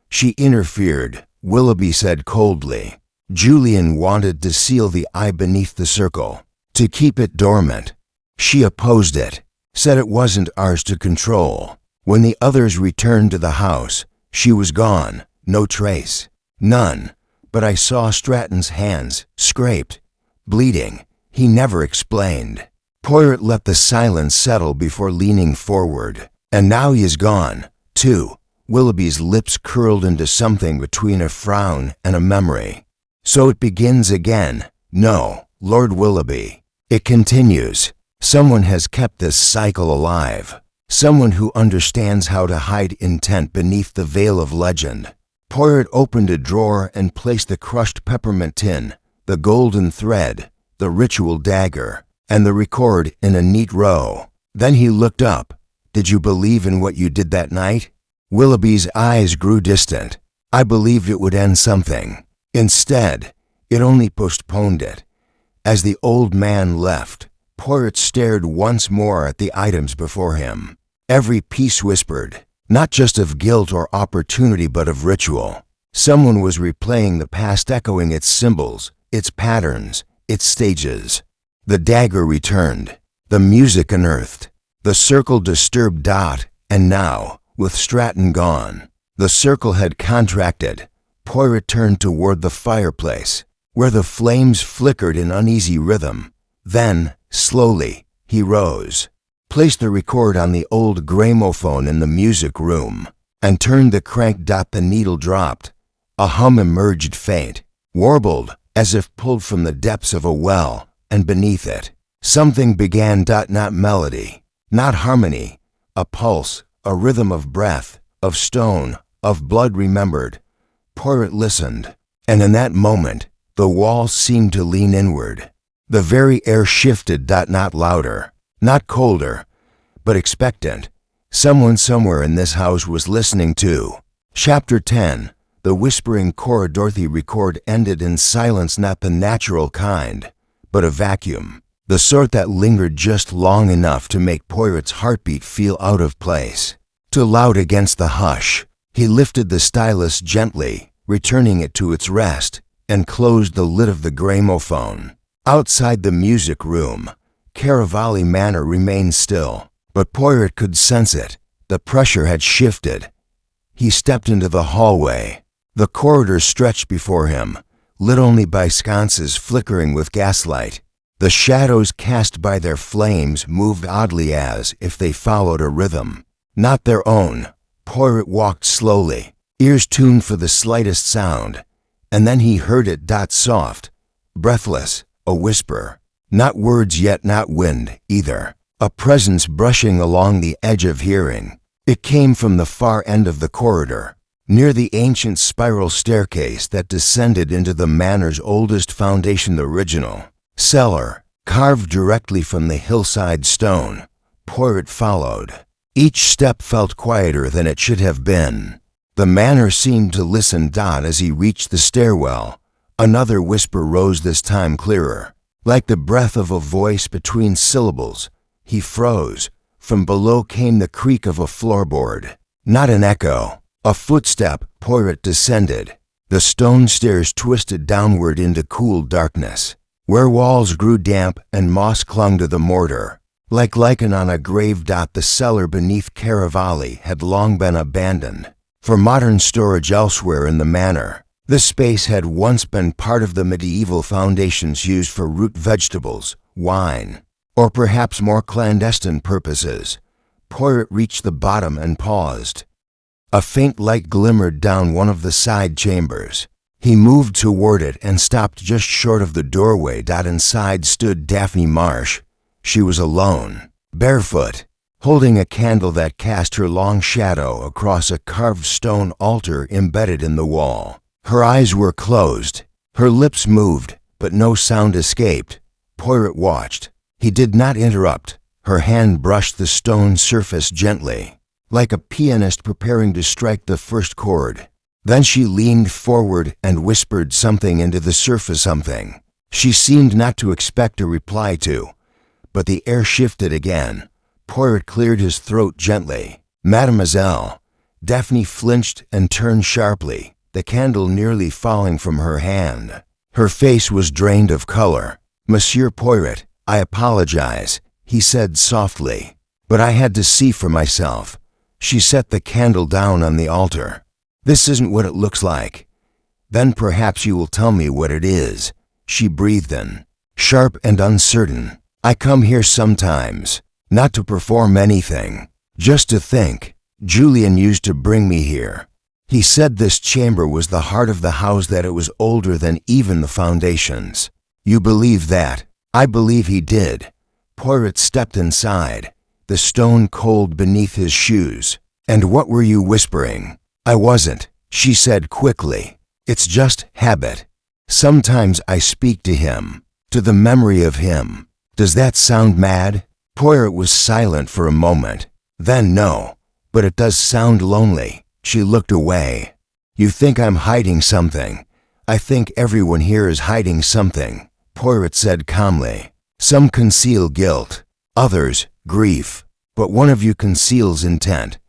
She interfered, Willoughby said coldly. Julian wanted to seal the eye beneath the circle, to keep it dormant. She opposed it, said it wasn't ours to control. When the others returned to the house, she was gone, no trace. None, but I saw Stratton's hands, scraped, bleeding. He never explained. Poirot let the silence settle before leaning forward. And now he is gone, too. Willoughby's lips curled into something between a frown and a memory. So it begins again. No, Lord Willoughby. It continues. Someone has kept this cycle alive. Someone who understands how to hide intent beneath the veil of legend. Poirot opened a drawer and placed the crushed peppermint tin, the golden thread, the ritual dagger, and the record in a neat row. Then he looked up. Did you believe in what you did that night? Willoughby's eyes grew distant. I believed it would end something. Instead, it only postponed it. As the old man left, Poirot stared once more at the items before him. Every piece whispered, not just of guilt or opportunity but of ritual. Someone was replaying the past, echoing its symbols, its patterns, its stages. The dagger returned, the music unearthed, the circle disturbed dot, and now, with Stratton gone, the circle had contracted. Poirot turned toward the fireplace, where the flames flickered in uneasy rhythm. Then, slowly, he rose, placed the record on the old gramophone in the music room, and turned the crank. The needle dropped. A hum emerged faint, warbled, as if pulled from the depths of a well, and beneath it, something began. Not melody, not harmony, a pulse, a rhythm of breath, of stone, of blood remembered. Poirot listened, and in that moment, the wall seemed to lean inward. The very air shifted. Not louder, not colder, but expectant. Someone somewhere in this house was listening too. Chapter 10. The whispering Cora Dorothy record ended in silence, not the natural kind, but a vacuum, the sort that lingered just long enough to make Poirot's heartbeat feel out of place, too loud against the hush. He lifted the stylus gently, returning it to its rest, and closed the lid of the gramophone. Outside the music room, Caravalli Manor remained still. But Poirot could sense it. The pressure had shifted. He stepped into the hallway. The corridor stretched before him, lit only by sconces flickering with gaslight. The shadows cast by their flames moved oddly as if they followed a rhythm, not their own. Poirot walked slowly, ears tuned for the slightest sound, and then he heard it soft, breathless, a whisper. Not words yet, not wind either. A presence brushing along the edge of hearing. It came from the far end of the corridor, near the ancient spiral staircase that descended into the manor's oldest foundation, the original cellar, carved directly from the hillside stone. Poirot followed. Each step felt quieter than it should have been. The manor seemed to listen. As he reached the stairwell, another whisper rose, this time clearer, like the breath of a voice between syllables. He froze. From below came the creak of a floorboard. Not an echo, a footstep. Poirot descended. The stone stairs twisted downward into cool darkness, where walls grew damp and moss clung to the mortar. Like lichen on a grave. The cellar beneath Caravali had long been abandoned for modern storage elsewhere in the manor. This space had once been part of the medieval foundations used for root vegetables, wine, or perhaps more clandestine purposes. Poirot reached the bottom and paused. A faint light glimmered down one of the side chambers. He moved toward it and stopped just short of the doorway. Inside stood Daphne Marsh. She was alone, barefoot, holding a candle that cast her long shadow across a carved stone altar embedded in the wall. Her eyes were closed. Her lips moved, but no sound escaped. Poirot watched. He did not interrupt. Her hand brushed the stone surface gently, like a pianist preparing to strike the first chord. Then she leaned forward and whispered something into the surface, something she seemed not to expect a reply to. But the air shifted again. Poirot cleared his throat gently. "Mademoiselle." Daphne flinched and turned sharply, the candle nearly falling from her hand. Her face was drained of color. "Monsieur Poirot, I apologize," he said softly, "but I had to see for myself." She set the candle down on the altar. "This isn't what it looks like." "Then perhaps you will tell me what it is," she breathed in, sharp and uncertain. "I come here sometimes, not to perform anything, just to think. Julian used to bring me here. He said this chamber was the heart of the house, that it was older than even the foundations." "You believe that?" "I believe he did." Poirot stepped inside, the stone cold beneath his shoes. "And what were you whispering?" "I wasn't," she said quickly. "It's just habit. Sometimes I speak to him, to the memory of him. Does that sound mad?" Poirot was silent for a moment. Then, "No, but it does sound lonely." She looked away. "You think I'm hiding something?" "I think everyone here is hiding something," Poirot said calmly. "Some conceal guilt, others grief, but one of you conceals intent."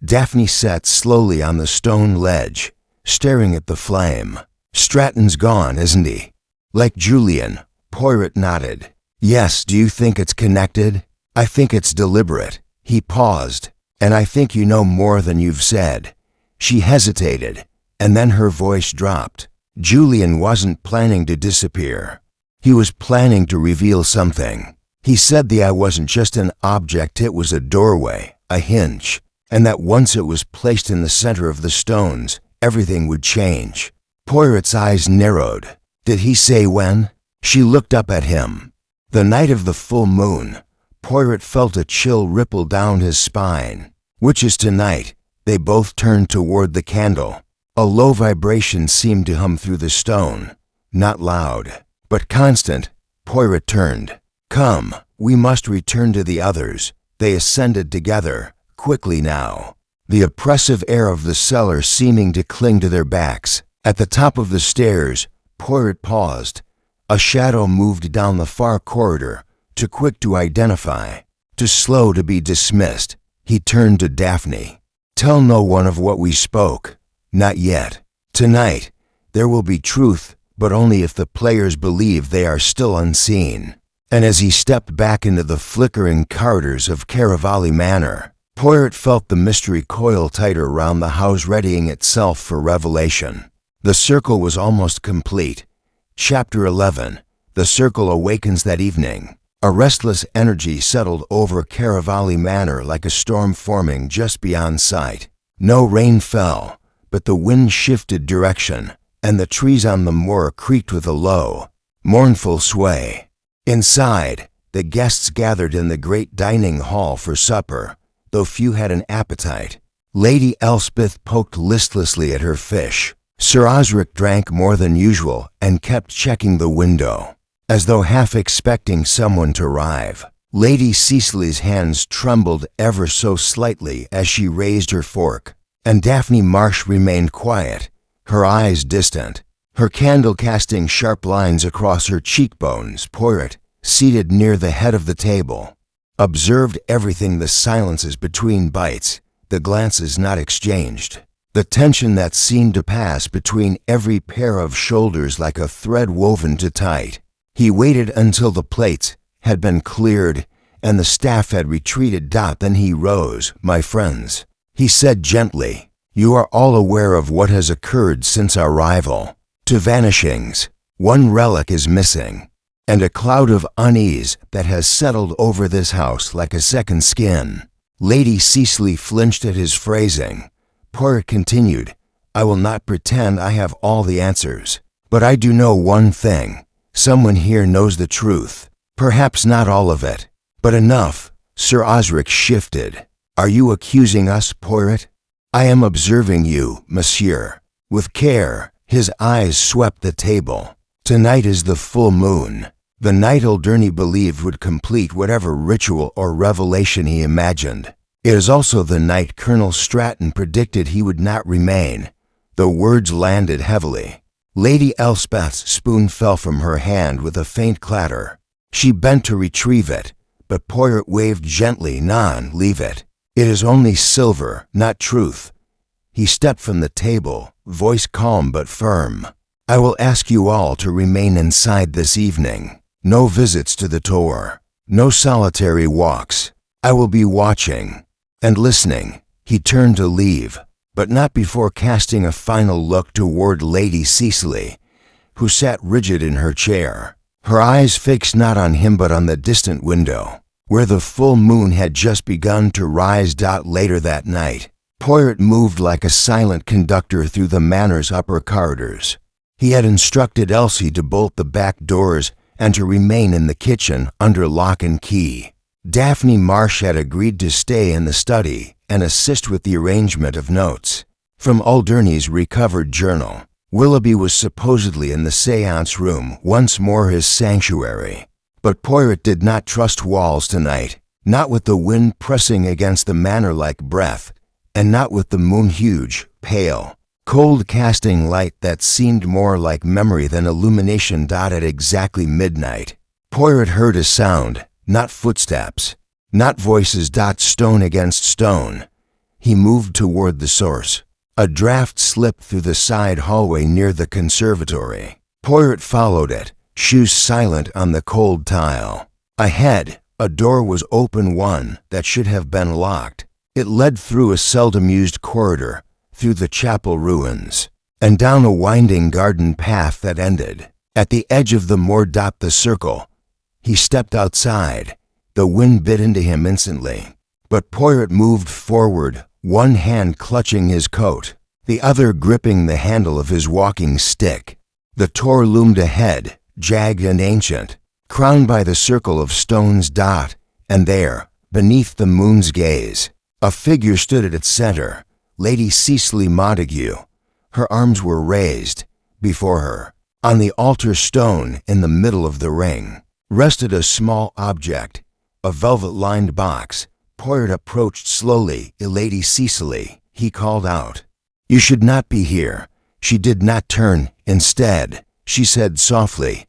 Daphne sat slowly on the stone ledge, staring at the flame. "Stratton's gone, isn't he?" "Like Julian." Poirot nodded. "Yes, do you think it's connected?" "I think it's deliberate." He paused. "And I think you know more than you've said." She hesitated, and then her voice dropped. "Julian wasn't planning to disappear. He was planning to reveal something. He said the eye wasn't just an object, it was a doorway, a hinge, and that once it was placed in the center of the stones, everything would change." Poirot's eyes narrowed. "Did he say when?" She looked up at him. The night of the full moon. Poirot felt a chill ripple down his spine. "Which is tonight?" They both turned toward the candle. A low vibration seemed to hum through the stone. Not loud, but constant. Poirot turned. "Come, we must return to the others." They ascended together, quickly now, the oppressive air of the cellar seeming to cling to their backs. At the top of the stairs, Poirot paused. A shadow moved down the far corridor, too quick to identify, too slow to be dismissed. He turned to Daphne. "Tell no one of what we spoke." "Not yet. Tonight, there will be truth, but only if the players believe they are still unseen." And as he stepped back into the flickering corridors of Caravali Manor, Poirot felt the mystery coil tighter around the house, readying itself for revelation. The circle was almost complete. Chapter 11. The circle awakens that evening. A restless energy settled over Caravali Manor like a storm forming just beyond sight. No rain fell, but the wind shifted direction, and the trees on the moor creaked with a low, mournful sway. Inside, the guests gathered in the great dining hall for supper, though few had an appetite. Lady Elspeth poked listlessly at her fish. Sir Osric drank more than usual and kept checking the window, as though half expecting someone to arrive. Lady Cecily's hands trembled ever so slightly as she raised her fork, and Daphne Marsh remained quiet, her eyes distant, her candle casting sharp lines across her cheekbones. Poirot, seated near the head of the table, observed everything: the silences between bites, the glances not exchanged, the tension that seemed to pass between every pair of shoulders like a thread woven too tight. He waited until the plates had been cleared and the staff had retreated. Then he rose. "My friends," he said gently, "you are all aware of what has occurred since our arrival. To vanishings, one relic is missing, and a cloud of unease that has settled over this house like a second skin." Lady Cecily flinched at his phrasing. Poirot continued, "I will not pretend I have all the answers, but I do know one thing. Someone here knows the truth. Perhaps not all of it, but enough." Sir Osric shifted. "Are you accusing us, Poirot?" "I am observing you, monsieur." With care, his eyes swept the table. "Tonight is the full moon, the night Whodunit believed would complete whatever ritual or revelation he imagined. It is also the night Colonel Stratton predicted he would not remain." The words landed heavily. Lady Elspeth's spoon fell from her hand with a faint clatter. She bent to retrieve it, but Poirot waved gently. "Non, leave it. It is only silver, not truth." He stepped from the table, voice calm but firm. "I will ask you all to remain inside this evening. No visits to the tour, no solitary walks. I will be watching and listening." He turned to leave, but not before casting a final look toward Lady Cecily, who sat rigid in her chair, her eyes fixed not on him but on the distant window, where the full moon had just begun to rise. Later that night, Poirot moved like a silent conductor through the manor's upper corridors. He had instructed Elsie to bolt the back doors and to remain in the kitchen under lock and key. Daphne Marsh had agreed to stay in the study and assist with the arrangement of notes from Whodunit's recovered journal. Willoughby was supposedly in the séance room, once more his sanctuary. But Poirot did not trust walls tonight, not with the wind pressing against the manor like breath, and not with the moon huge, pale, cold casting light that seemed more like memory than illumination. At exactly midnight, Poirot heard a sound, not footsteps, not voices. Stone against stone. He moved toward the source. A draft slipped through the side hallway near the conservatory. Poirot followed it, shoes silent on the cold tile. Ahead, a door was open, one that should have been locked. It led through a seldom used corridor, through the chapel ruins, and down a winding garden path that ended at the edge of the moor. The circle. He stepped outside. The wind bit into him instantly, but Poirot moved forward, one hand clutching his coat, the other gripping the handle of his walking stick. The tor loomed ahead, jagged and ancient, crowned by the circle of stones. And there, beneath the moon's gaze, a figure stood at its center, Lady Cecily Montague. Her arms were raised. Before her, on the altar stone in the middle of the ring, rested a small object, a velvet-lined box. Poirot approached slowly. "Lady Cecily," he called out. "You should not be here." She did not turn. Instead, she said softly,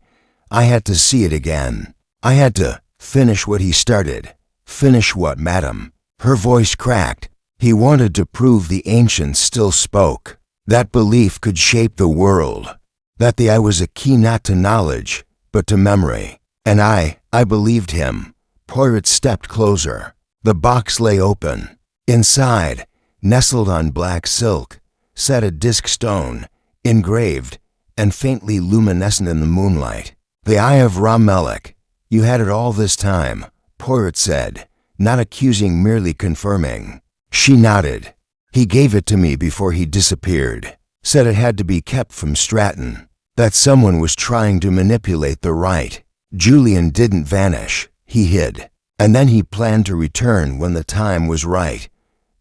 "I had to see it again. I had to finish what he started." "Finish what, madam?" Her voice cracked. He wanted to prove the ancients still spoke, that belief could shape the world, that the eye was a key not to knowledge, but to memory. And I I believed him. Poirot stepped closer. The box lay open. Inside, nestled on black silk, sat a disc stone, engraved and faintly luminescent in the moonlight. The Eye of Ra-Melech. You had it all this time, Poirot said, not accusing, merely confirming. She nodded. He gave it to me before he disappeared. Said it had to be kept from Stratton. That someone was trying to manipulate the right. Julian didn't vanish. He hid. And then he planned to return when the time was right.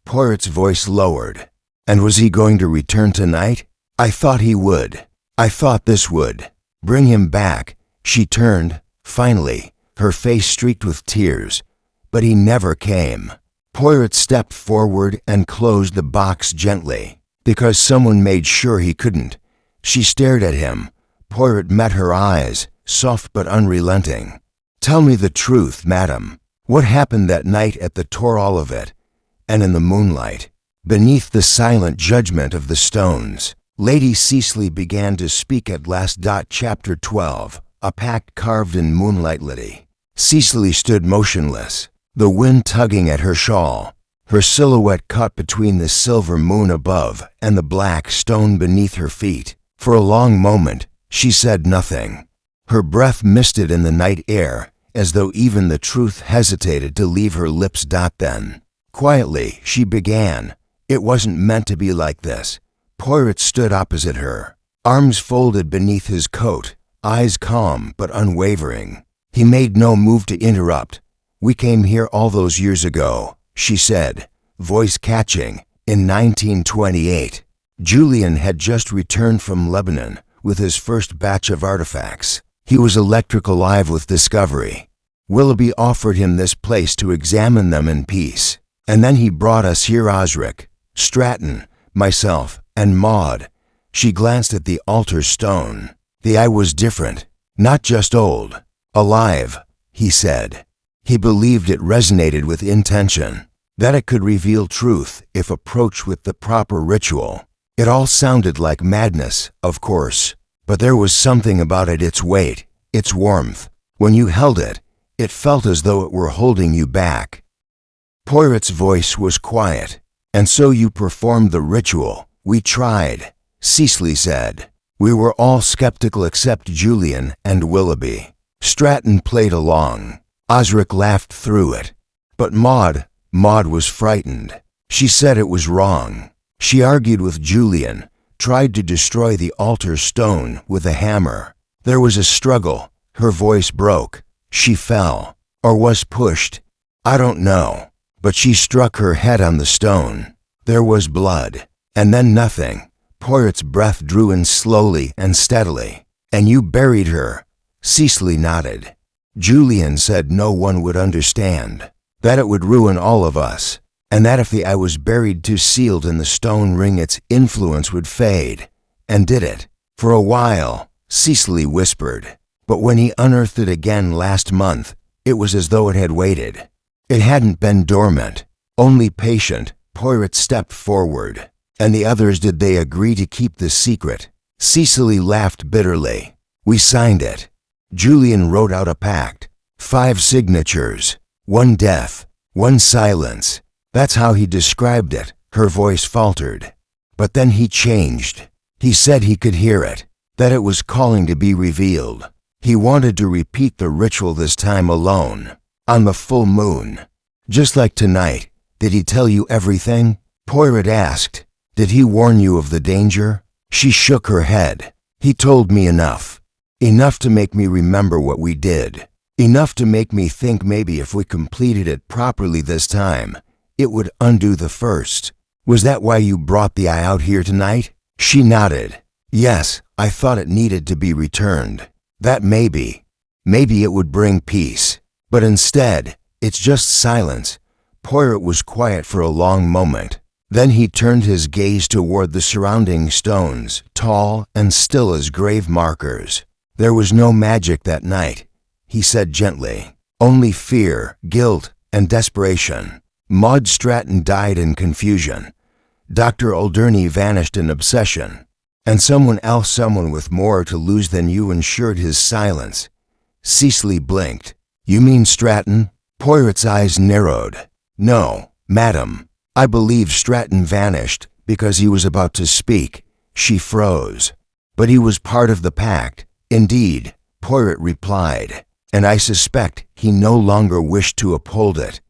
Poirot's voice lowered. And was he going to return tonight? I thought he would. I thought this would bring him back. She turned, finally, her face streaked with tears. But he never came. Poirot stepped forward and closed the box gently, because someone made sure he couldn't. She stared at him. Poirot met her eyes, soft but unrelenting. Tell me the truth, madam. What happened that night at the Tor Olivet, and in the moonlight, beneath the silent judgment of the stones? Lady Cicely began to speak at last. Chapter 12, a pact carved in moonlight. Liddy. Cicely stood motionless, the wind tugging at her shawl, her silhouette caught between the silver moon above and the black stone beneath her feet. For a long moment, she said nothing. Her breath misted in the night air, as though even the truth hesitated to leave her lips. Then, quietly, she began. It wasn't meant to be like this. Poirot stood opposite her, arms folded beneath his coat, eyes calm but unwavering. He made no move to interrupt. We came here all those years ago, she said, voice catching, in 1928. Julian had just returned from Lebanon with his first batch of artifacts. He was electric alive with discovery. Willoughby offered him this place to examine them in peace. And then he brought us here. Osric, Stratton, myself, and Maud. She glanced at the altar stone. The eye was different, not just old. Alive, he said. He believed it resonated with intention, that it could reveal truth if approached with the proper ritual. It all sounded like madness, of course, but there was something about it, its weight, its warmth. When you held it, it felt as though it were holding you back. Poirot's voice was quiet. And so you performed the ritual. We tried, Cicely said. We were all skeptical except Julian and Willoughby. Stratton played along. Osric laughed through it. But Maud was frightened. She said it was wrong. She argued with Julian, tried to destroy the altar stone with a hammer. There was a struggle. Her voice broke. She fell, or was pushed. I don't know. But she struck her head on the stone. There was blood, and then nothing. Poirot's breath drew in slowly and steadily. And you buried her. Cicely nodded. Julian said no one would understand, that it would ruin all of us, and that if the eye was buried too sealed in the stone ring, its influence would fade. And did it? For a while, Cicely whispered. But when he unearthed it again last month, it was as though it had waited. It hadn't been dormant, only patient. Poirot stepped forward. And the others, did they agree to keep the secret? Cicely laughed bitterly. We signed it. Julian wrote out a pact. 5 signatures. 1 death. 1 silence. That's how he described it. Her voice faltered. But then he changed. He said he could hear it, that it was calling to be revealed. He wanted to repeat the ritual, this time alone. On the full moon. Just like tonight. Did he tell you everything? Poirot asked. Did he warn you of the danger? She shook her head. He told me enough. Enough to make me remember what we did. Enough to make me think maybe if we completed it properly this time, it would undo the first. Was that why you brought the eye out here tonight? She nodded. Yes, I thought it needed to be returned. That maybe it would bring peace. But instead, it's just silence. Poirot was quiet for a long moment. Then he turned his gaze toward the surrounding stones, tall and still as grave markers. There was no magic that night, he said gently. Only fear, guilt, and desperation. Maud Stratton died in confusion. Dr. Whodunit vanished in obsession. And someone else, someone with more to lose than you, ensured his silence. Cicely blinked. You mean Stratton? Poirot's eyes narrowed. No, madam. I believe Stratton vanished because he was about to speak. She froze. But he was part of the pact. Indeed, Poirot replied, and I suspect he no longer wished to uphold it.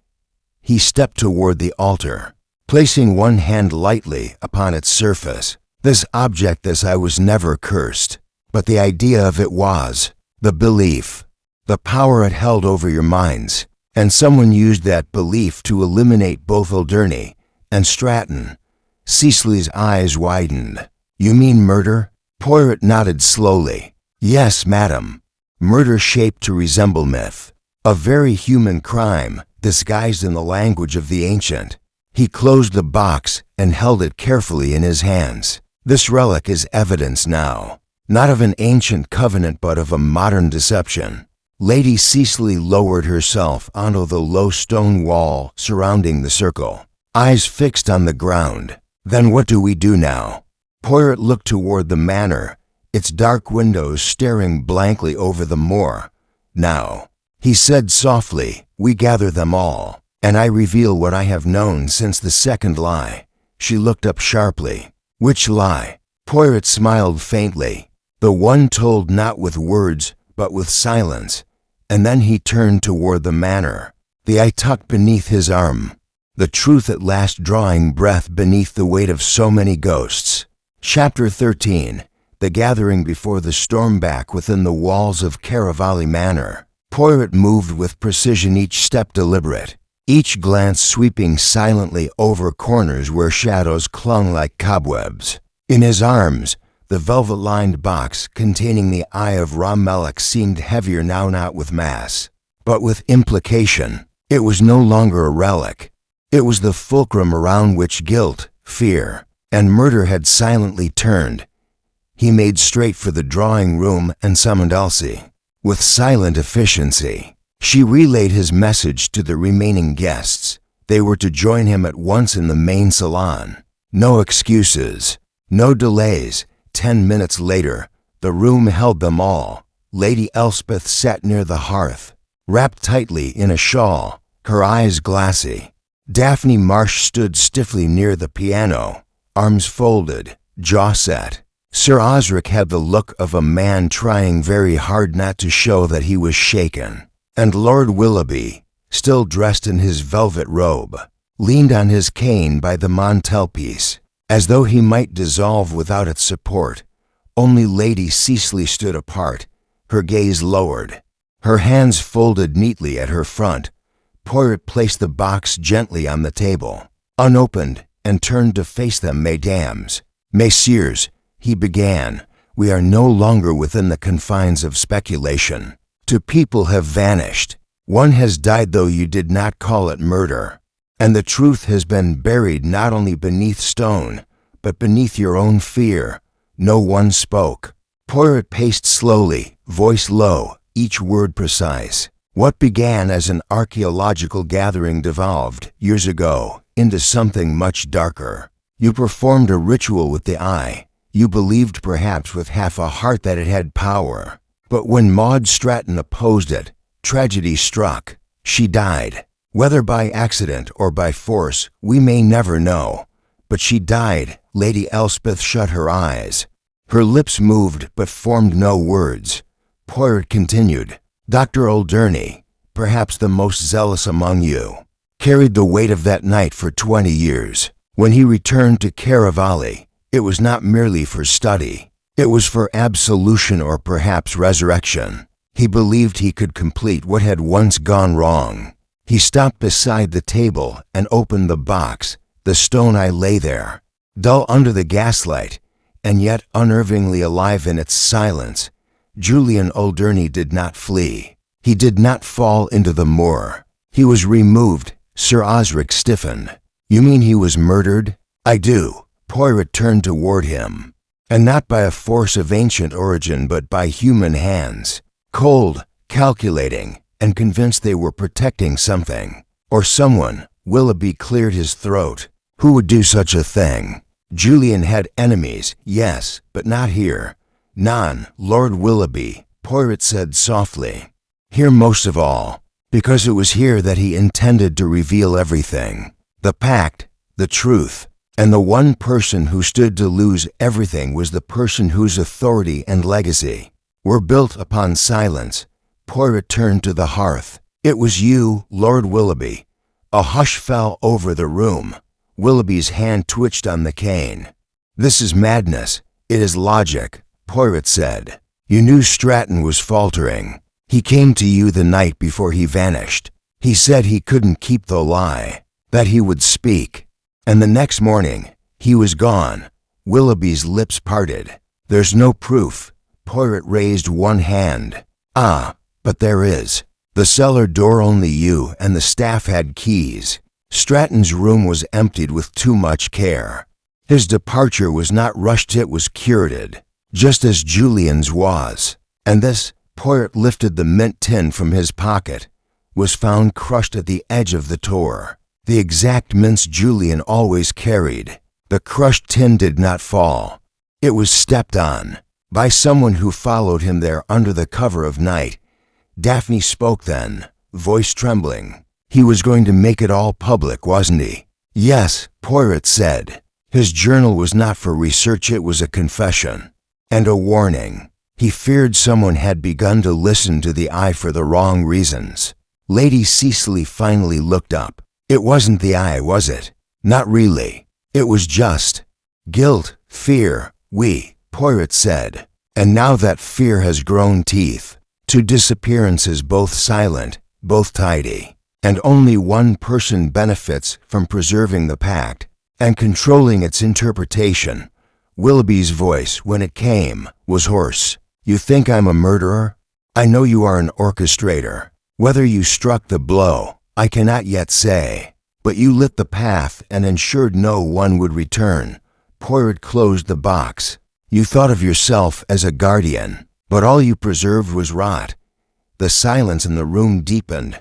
He stepped toward the altar, placing one hand lightly upon its surface. This object, this I was never cursed, but the idea of it was, the belief, the power it held over your minds, and someone used that belief to eliminate both Whodunit and Stratton. Cecily's eyes widened. You mean murder? Poirot nodded slowly. Yes, madam. Murder shaped to resemble myth. A very human crime, disguised in the language of the ancient. He closed the box and held it carefully in his hands. This relic is evidence now, not of an ancient covenant but of a modern deception. Lady Cecily lowered herself onto the low stone wall surrounding the circle, eyes fixed on the ground. Then what do we do now? Poirot looked toward the manor, its dark windows staring blankly over the moor. Now, he said softly, we gather them all, and I reveal what I have known since the second lie. She looked up sharply. Which lie? Poirot smiled faintly. The one told not with words, but with silence. And then he turned toward the manor, the eye tucked beneath his arm, the truth at last drawing breath beneath the weight of so many ghosts. Chapter 13. The gathering before the storm back within the walls of Caravalli Manor. Poirot moved with precision, each step deliberate, each glance sweeping silently over corners where shadows clung like cobwebs. In his arms, the velvet-lined box containing the Eye of Ra-Melech seemed heavier now, not with mass, but with implication. It was no longer a relic. It was the fulcrum around which guilt, fear, and murder had silently turned. He made straight for the drawing room and summoned Elsie. With silent efficiency, she relayed his message to the remaining guests. They were to join him at once in the main salon. No excuses, no delays. 10 minutes later, the room held them all. Lady Elspeth sat near the hearth, wrapped tightly in a shawl, her eyes glassy. Daphne Marsh stood stiffly near the piano, arms folded, jaw set. Sir Osric had the look of a man trying very hard not to show that he was shaken. And Lord Willoughby, still dressed in his velvet robe, leaned on his cane by the mantelpiece, as though he might dissolve without its support. Only Lady Cecily stood apart, her gaze lowered, her hands folded neatly at her front. Poirot placed the box gently on the table, unopened, and turned to face them. Mesdames, messieurs, he began, we are no longer within the confines of speculation. Two people have vanished. One has died, though you did not call it murder. And the truth has been buried not only beneath stone, but beneath your own fear. No one spoke. Poirot paced slowly, voice low, each word precise. What began as an archaeological gathering devolved, years ago, into something much darker. You performed a ritual with the eye. You believed perhaps with half a heart that it had power. But when Maud Stratton opposed it, tragedy struck. She died. Whether by accident or by force, we may never know. But she died. Lady Elspeth shut her eyes. Her lips moved but formed no words. Poirot continued, Dr. Whodunit, perhaps the most zealous among you, carried the weight of that night for 20 years. When he returned to Caravalli, it was not merely for study. It was for absolution or perhaps resurrection. He believed he could complete what had once gone wrong. He stopped beside the table and opened the box. The stone eye lay there, dull under the gaslight, and yet unnervingly alive in its silence. Julian Whodunit did not flee. He did not fall into the moor. He was removed. Sir Osric stiffened. You mean he was murdered? I do. Poirot turned toward him. And not by a force of ancient origin, but by human hands. Cold, calculating, and convinced they were protecting something. Or someone. Willoughby cleared his throat. Who would do such a thing? Julian had enemies, yes, but not here. None. Lord Willoughby, Poirot said softly. Here most of all. because it was here that he intended to reveal everything. The pact, the truth, and the one person who stood to lose everything was the person whose authority and legacy were built upon silence. Poirot turned to the hearth. "It was you, Lord Willoughby." A hush fell over the room. Willoughby's hand twitched on the cane. "This is madness. It is logic," Poirot said. "You knew Stratton was faltering. He came to you the night before he vanished. He said he couldn't keep the lie, that he would speak. And the next morning, he was gone." Willoughby's lips parted. "There's no proof." Poirot raised one hand. "Ah, but there is. The cellar door only you and the staff had keys. Stratton's room was emptied with too much care. His departure was not rushed, it was curated, just as Julian's was. And this," Poirot lifted the mint tin from his pocket, "was found crushed at the edge of the door. The exact mints Julian always carried. The crushed tin did not fall. It was stepped on by someone who followed him there under the cover of night." Daphne spoke then, voice trembling. "He was going to make it all public, wasn't he?" "Yes," Poirot said. "His journal was not for research, it was a confession. And a warning. He feared someone had begun to listen to the eye for the wrong reasons." Lady Cecily finally looked up. "It wasn't the eye, was it?" "Not really. It was just guilt, fear, Poirot said. "And now that fear has grown teeth. Two disappearances, both silent, both tidy. And only one person benefits from preserving the pact and controlling its interpretation." Willoughby's voice, when it came, was hoarse. "You think I'm a murderer? I know you are an orchestrator. Whether you struck the blow, I cannot yet say. But you lit the path and ensured no one would return." Poirot closed the box. "You thought of yourself as a guardian, but all you preserved was rot." The silence in the room deepened.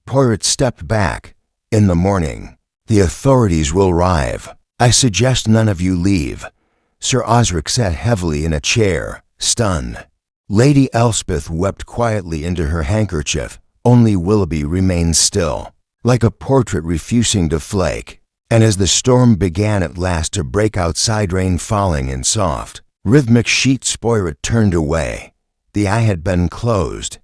Poirot stepped back. "In the morning, the authorities will arrive. I suggest none of you leave." Sir Osric sat heavily in a chair, stunned. Lady Elspeth wept quietly into her handkerchief. Only Willoughby remained still, like a portrait refusing to flake. And as the storm began at last to break outside, rain falling in soft, rhythmic sheets, Poirot turned away. The eye had been closed,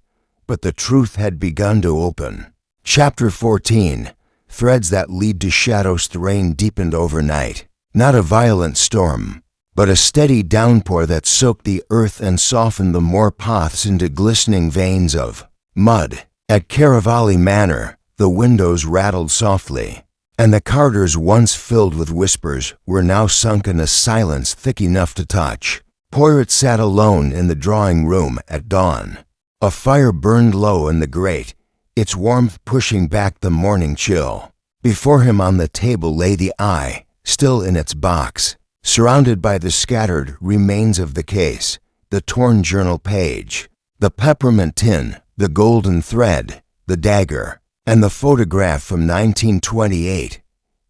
but the truth had begun to open. Chapter 14. Threads that lead to shadows. The rain deepened overnight. Not a violent storm, but a steady downpour that soaked the earth and softened the moor paths into glistening veins of mud. At Caravali Manor, the windows rattled softly, and the corridors, once filled with whispers, were now sunk in a silence thick enough to touch. Poirot sat alone in the drawing room at dawn. A fire burned low in the grate, its warmth pushing back the morning chill. Before him on the table lay the eye, still in its box, surrounded by the scattered remains of the case, the torn journal page, the peppermint tin, the golden thread, the dagger, and the photograph from 1928.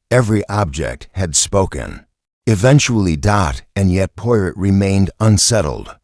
Every object had spoken. Eventually, and yet Poirot remained unsettled.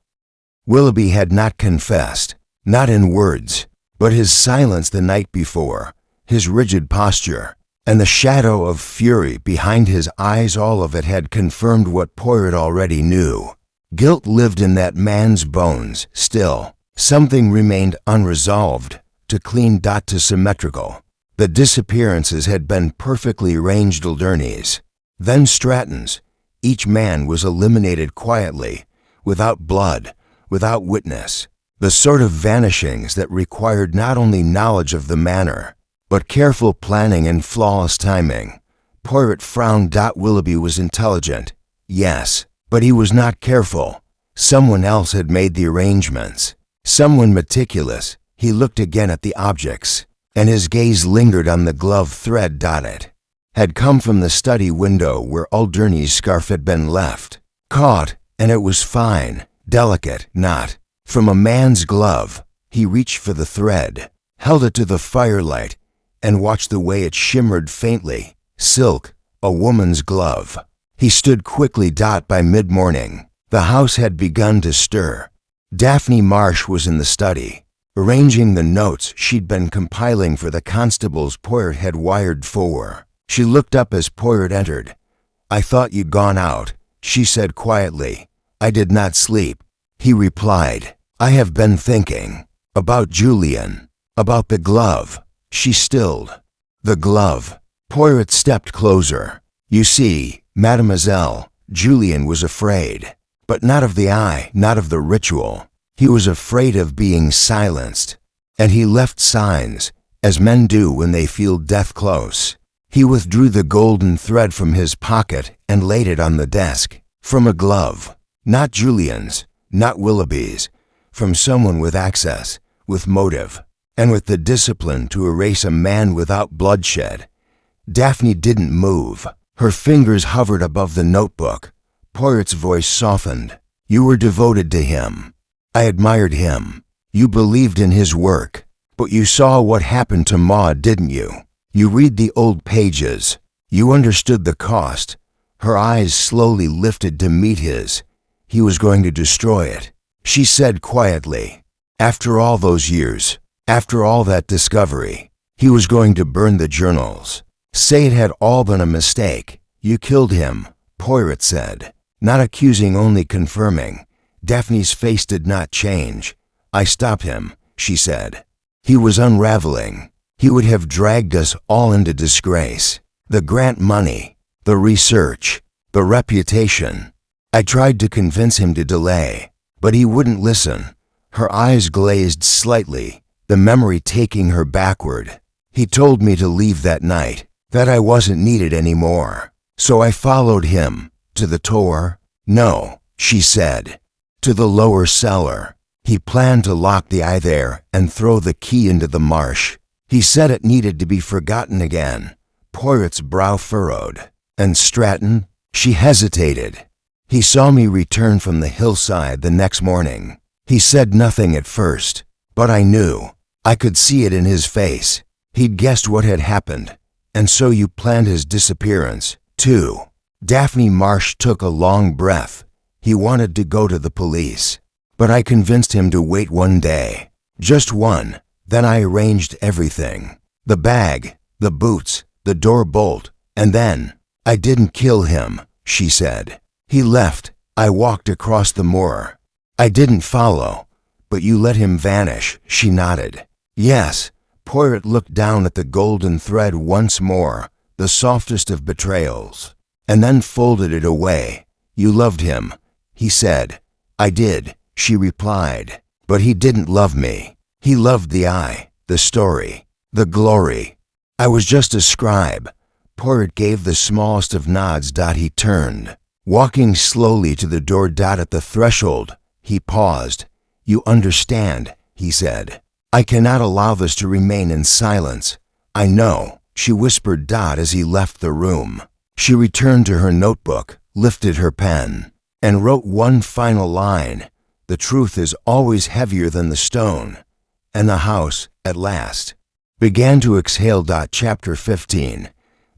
Willoughby had not confessed, not in words, but his silence the night before, his rigid posture, and the shadow of fury behind his eyes, all of it had confirmed what Poirot already knew. Guilt lived in that man's bones still. Something remained unresolved, to clean, to symmetrical. The disappearances had been perfectly arranged Alderney's, then Stratton's. Each man was eliminated quietly, without blood, without witness. The sort of vanishings that required not only knowledge of the manner, but careful planning and flawless timing. Poirot frowned. Willoughby was intelligent, yes, but he was not careful. Someone else had made the arrangements. Someone meticulous. He looked again at the objects, and his gaze lingered on the glove thread. It had come from the study window where Alderney's scarf had been left. Caught, and it was fine, delicate, not from a man's glove. He reached for the thread, held it to the firelight, and watched the way it shimmered faintly. Silk, a woman's glove. He stood quickly. By mid-morning, the house had begun to stir. Daphne Marsh was in the study. arranging the notes she'd been compiling for the constables Poirot had wired for. She looked up as Poirot entered. "I thought you'd gone out," she said quietly. "I did not sleep," he replied. "I have been thinking about Julian, about the glove." She stilled. "The glove." Poirot stepped closer. "You see, mademoiselle, Julian was afraid. But not of the eye, not of the ritual. He was afraid of being silenced. And he left signs, as men do when they feel death close." He withdrew the golden thread from his pocket and laid it on the desk. From a glove. Not Julian's, not Willoughby's. From someone with access, with motive, and with the discipline to erase a man without bloodshed. Daphne didn't move. Her fingers hovered above the notebook. Poirot's voice softened. "You were devoted to him. I admired him. You believed in his work. But you saw what happened to Maud, didn't you? You read the old pages. You understood the cost." Her eyes slowly lifted to meet his. "He was going to destroy it," she said quietly. "After all those years, after all that discovery, he was going to burn the journals. Say it had all been a mistake. You killed him," Poirot said. Not accusing, only confirming. Daphne's face did not change. "I stopped him," she said. "He was unraveling. He would have dragged us all into disgrace. The grant money, the research, the reputation. I tried to convince him to delay, but he wouldn't listen." Her eyes glazed slightly, the memory taking her backward. "He told me to leave that night, that I wasn't needed anymore. So I followed him. To the tour?" "No," she said. "To the lower cellar. He planned to lock the eye there and throw the key into the marsh. He said it needed to be forgotten again." Poirot's brow furrowed. "And Stratton?" She hesitated. "He saw me return from the hillside the next morning. He said nothing at first, but I knew. I could see it in his face. He'd guessed what had happened. And so you planned his disappearance, too." Daphne Marsh took a long breath. "He wanted to go to the police. But I convinced him to wait one day. Just one. Then I arranged everything. The bag, the boots, the door bolt. And then, I didn't kill him," she said. "He left. I walked across the moor. I didn't follow. But you let him vanish," she nodded. "Yes." Poirot looked down at the golden thread once more, the softest of betrayals, and then folded it away. "You loved him," he said. "I did," she replied. "But he didn't love me. He loved the eye, the story, the glory. I was just a scribe." Poirot gave the smallest of nods. He turned, walking slowly to the door. At the threshold, he paused. "You understand," he said. "I cannot allow this to remain in silence." "I know," she whispered. As he left the room, she returned to her notebook, lifted her pen, and wrote one final line. "The truth is always heavier than the stone." And the house, at last, began to exhale. Chapter 15.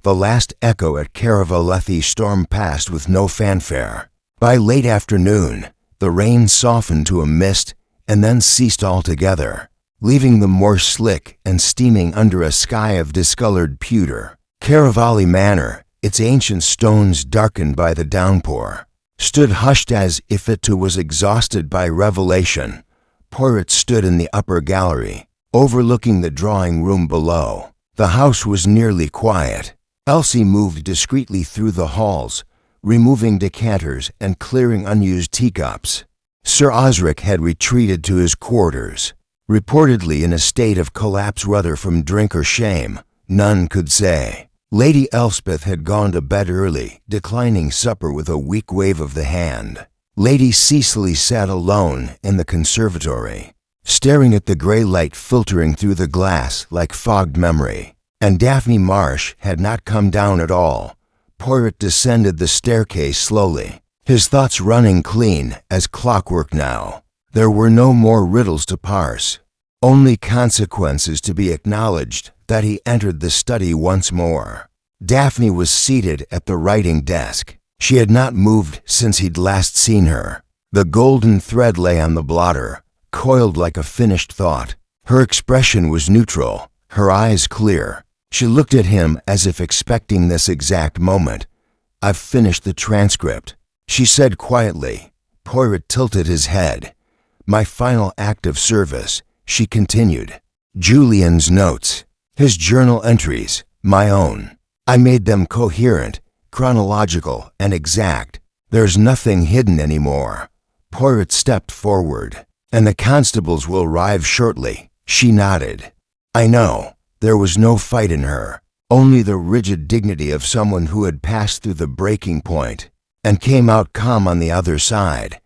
The last echo at Caravalethi stormed past with no fanfare. By late afternoon, the rain softened to a mist and then ceased altogether, leaving the moor slick and steaming under a sky of discolored pewter. Caravali Manor, its ancient stones darkened by the downpour, stood hushed as if it too was exhausted by revelation. Poirot stood in the upper gallery, overlooking the drawing room below. The house was nearly quiet. Elsie moved discreetly through the halls, removing decanters and clearing unused teacups. Sir Osric had retreated to his quarters, reportedly in a state of collapse, whether from drink or shame, none could say. Lady Elspeth had gone to bed early, declining supper with a weak wave of the hand. Lady Cecily sat alone in the conservatory, staring at the grey light filtering through the glass like fogged memory. And Daphne Marsh had not come down at all. Poirot descended the staircase slowly, his thoughts running clean as clockwork now. There were no more riddles to parse, only consequences to be acknowledged. That he entered the study once more. Daphne was seated at the writing desk. She had not moved since he'd last seen her. The golden thread lay on the blotter, coiled like a finished thought. Her expression was neutral, her eyes clear. She looked at him as if expecting this exact moment. "I've finished the transcript," she said quietly. Poirot tilted his head. "My final act of service," she continued. "Julian's notes, his journal entries, my own. I made them coherent, chronological, and exact. There's nothing hidden anymore." Poirot stepped forward. "And the constables will arrive shortly," she nodded. "I know." There was no fight in her, only the rigid dignity of someone who had passed through the breaking point and came out calm on the other side.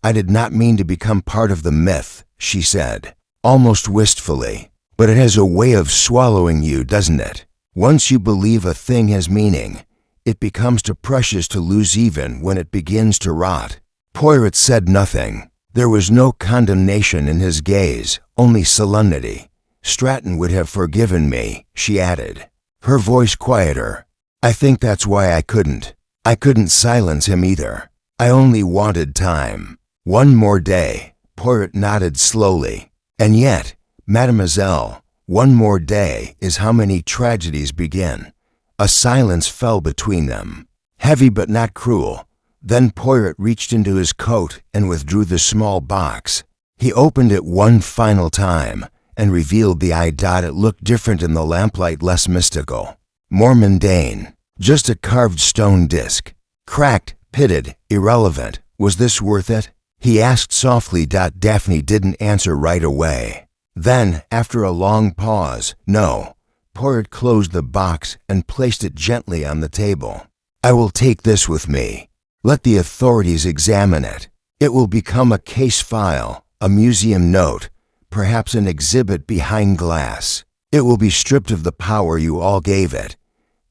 "I did not mean to become part of the myth," she said, almost wistfully. "But it has a way of swallowing you, doesn't it? Once you believe a thing has meaning, it becomes too precious to lose even when it begins to rot." Poirot said nothing. There was no condemnation in his gaze, only solemnity. "Stratton would have forgiven me," she added, her voice quieter. "I think that's why I couldn't. I couldn't silence him either. I only wanted time. One more day." Poirot nodded slowly. "And yet, mademoiselle, one more day is how many tragedies begin." A silence fell between them, heavy but not cruel. Then Poirot reached into his coat and withdrew the small box. He opened it one final time and revealed the eye dot. It looked different in the lamplight, less mystical, more mundane, just a carved stone disc. Cracked, pitted, irrelevant. Was this worth it? He asked softly. Daphne didn't answer right away. Then, after a long pause, "No." Poirot closed the box and placed it gently on the table. "I will take this with me. Let the authorities examine it. It will become a case file, a museum note, perhaps an exhibit behind glass. It will be stripped of the power you all gave it."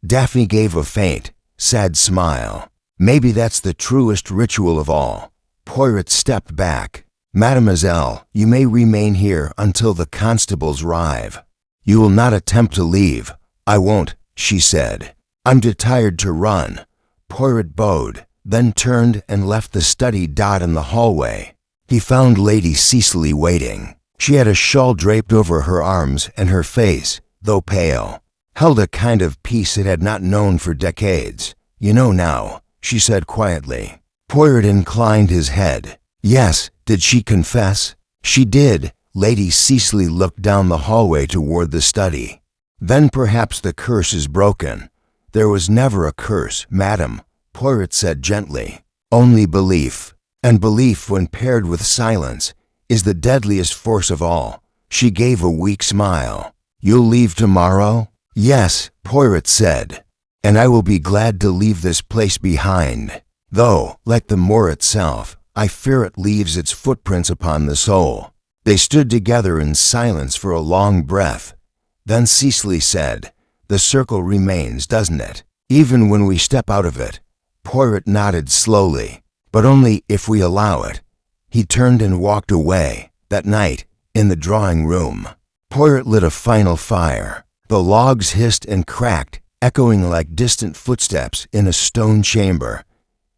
Daphne gave a faint, sad smile. "Maybe that's the truest ritual of all." Poirot stepped back. "Mademoiselle, you may remain here until the constables arrive. You will not attempt to leave." "I won't," she said. "I'm too tired to run." Poirot bowed, then turned and left the study. In the hallway, he found Lady Cicely waiting. She had a shawl draped over her arms, and her face, though pale, held a kind of peace it had not known for decades. "You know now," she said quietly. Poirot inclined his head. "Yes, did she confess?" "She did." Lady Cicely looked down the hallway toward the study. "Then perhaps the curse is broken." "There was never a curse, madam," Poirot said gently. "Only belief. And belief, when paired with silence, is the deadliest force of all." She gave a weak smile. "You'll leave tomorrow?" "Yes," Poirot said. "And I will be glad to leave this place behind. Though, like the moor itself, I fear it leaves its footprints upon the soul." They stood together in silence for a long breath. Then Cicely said, "The circle remains, doesn't it, even when we step out of it?" Poirot nodded slowly. "But only if we allow it." He turned and walked away. That night, in the drawing room, Poirot lit a final fire. The logs hissed and cracked, echoing like distant footsteps in a stone chamber.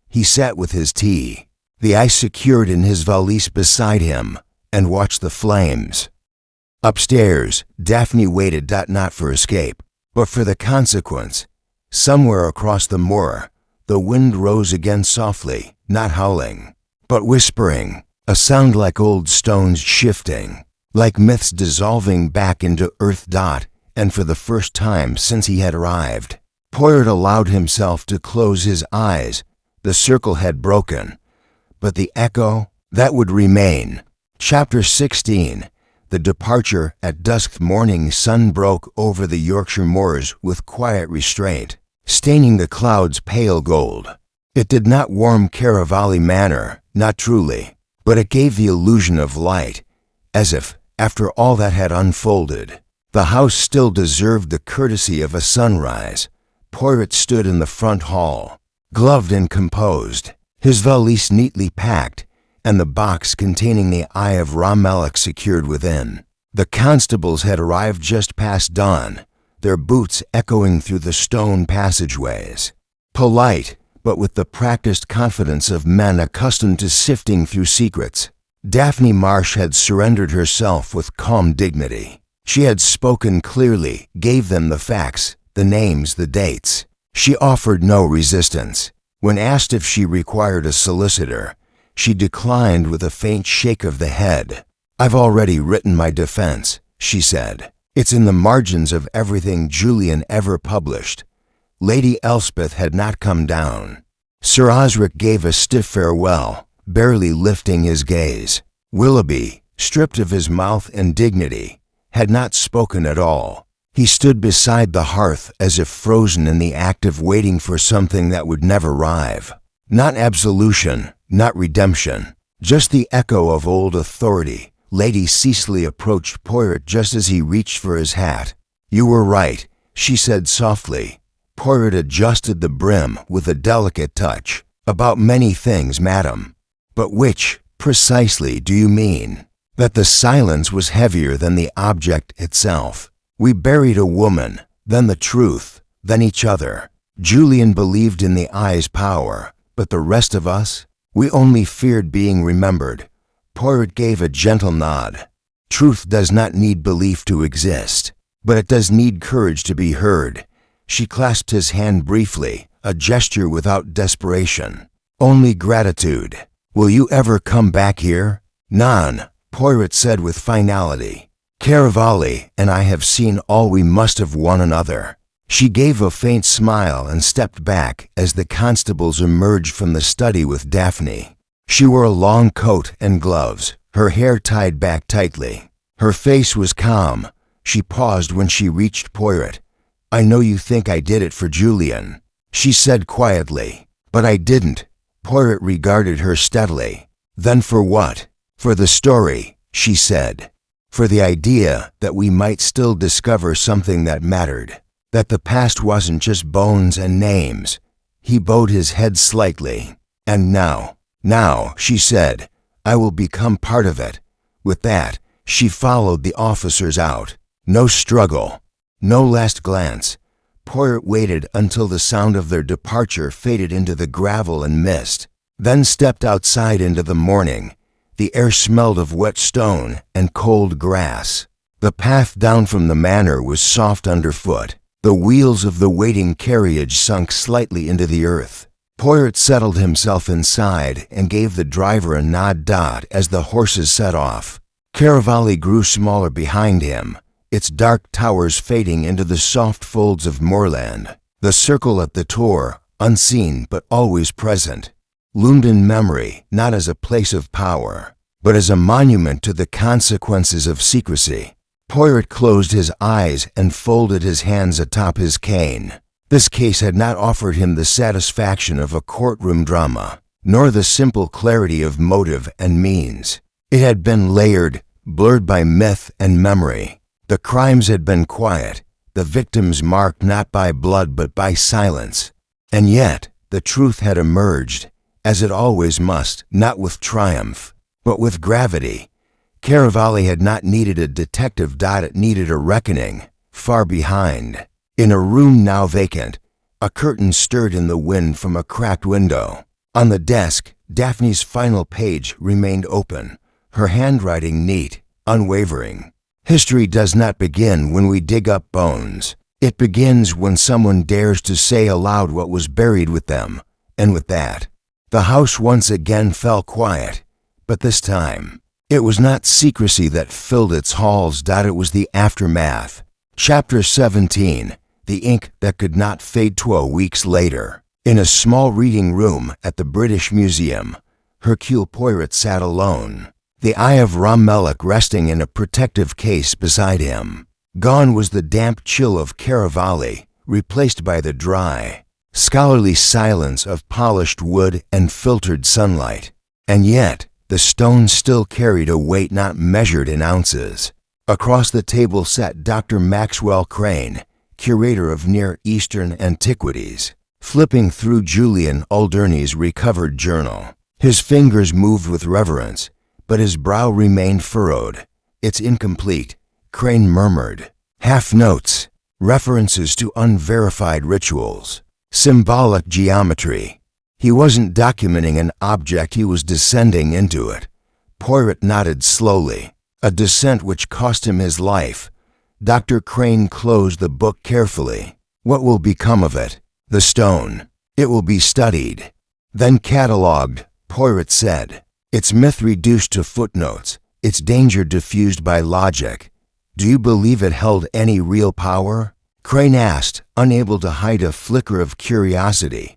He sat with his tea, the ice secured in his valise beside him, and watched the flames. Upstairs, Daphne waited, not for escape, but for the consequence. Somewhere across the moor, the wind rose again softly, not howling, but whispering, a sound like old stones shifting, like myths dissolving back into earth. And for the first time since he had arrived, Poirot allowed himself to close his eyes. The circle had broken, but the echo, that would remain. Chapter 16. The departure. At dusk, morning sun broke over the Yorkshire moors with quiet restraint, staining the clouds pale gold. It did not warm Caravali Manor, not truly, but it gave the illusion of light, as if, after all that had unfolded, the house still deserved the courtesy of a sunrise. Poirot stood in the front hall, gloved and composed, his valise neatly packed, and the box containing the Eye of Ramelech secured within. The constables had arrived just past dawn, their boots echoing through the stone passageways. Polite, but with the practiced confidence of men accustomed to sifting through secrets, Daphne Marsh had surrendered herself with calm dignity. She had spoken clearly, gave them the facts, the names, the dates. She offered no resistance. When asked if she required a solicitor, she declined with a faint shake of the head. "I've already written my defense," she said. "It's in the margins of everything Julian ever published." Lady Elspeth had not come down. Sir Osric gave a stiff farewell, barely lifting his gaze. Willoughby, stripped of his mouth and dignity, had not spoken at all. He stood beside the hearth as if frozen in the act of waiting for something that would never arrive. Not absolution, not redemption, just the echo of old authority. Lady Cicely approached Poirot just as he reached for his hat. "You were right," she said softly. Poirot adjusted the brim with a delicate touch. "About many things, madam. But which, precisely, do you mean?" "That the silence was heavier than the object itself. We buried a woman, then the truth, then each other. Julian believed in the eye's power, but the rest of us, we only feared being remembered." Poirot gave a gentle nod. "Truth does not need belief to exist, but it does need courage to be heard." She clasped his hand briefly, a gesture without desperation. "Only gratitude. Will you ever come back here?" "None," Poirot said with finality. "Caravalli and I have seen all we must of one another." She gave a faint smile and stepped back as the constables emerged from the study with Daphne. She wore a long coat and gloves, her hair tied back tightly. Her face was calm. She paused when she reached Poirot. "I know you think I did it for Julian," she said quietly. "But I didn't." Poirot regarded her steadily. "Then for what?" "For the story," she said. "For the idea that we might still discover something that mattered. That the past wasn't just bones and names." He bowed his head slightly. "And now, she said, I will become part of it." With that, she followed the officers out. No struggle, no last glance. Poirot waited until the sound of their departure faded into the gravel and mist, then stepped outside into the morning. The air smelled of wet stone and cold grass. The path down from the manor was soft underfoot. The wheels of the waiting carriage sunk slightly into the earth. Poirot settled himself inside and gave the driver a nod as the horses set off. Caravalli grew smaller behind him, its dark towers fading into the soft folds of moorland. The circle at the Tor, unseen but always present, loomed in memory not as a place of power, but as a monument to the consequences of secrecy. Poirot closed his eyes and folded his hands atop his cane. This case had not offered him the satisfaction of a courtroom drama, nor the simple clarity of motive and means. It had been layered, blurred by myth and memory. The crimes had been quiet, the victims marked not by blood but by silence. And yet, the truth had emerged, as it always must, not with triumph, but with gravity. Caravalli had not needed a detective. It needed a reckoning, far behind. In a room now vacant, a curtain stirred in the wind from a cracked window. On the desk, Daphne's final page remained open, her handwriting neat, unwavering. History does not begin when we dig up bones. It begins when someone dares to say aloud what was buried with them, and with that. The house once again fell quiet, but this time, it was not secrecy that filled its halls. It was the aftermath. Chapter 17. The ink that could not fade. 12 weeks later, in a small reading room at the British Museum, Hercule Poirot sat alone, the eye of Romelech resting in a protective case beside him. Gone was the damp chill of Caravalli, replaced by the dry, scholarly silence of polished wood and filtered sunlight. And yet, the stone still carried a weight not measured in ounces. Across the table sat Dr. Maxwell Crane, curator of Near Eastern Antiquities, flipping through Julian Alderney's recovered journal. His fingers moved with reverence, but his brow remained furrowed. "It's incomplete," Crane murmured. "Half notes, references to unverified rituals, symbolic geometry." He wasn't documenting an object, he was descending into it. Poirot nodded slowly. A descent which cost him his life. Dr. Crane closed the book carefully. What will become of it? The stone. It will be studied. Then catalogued, Poirot said. Its myth reduced to footnotes, its danger diffused by logic. Do you believe it held any real power? Crane asked, unable to hide a flicker of curiosity.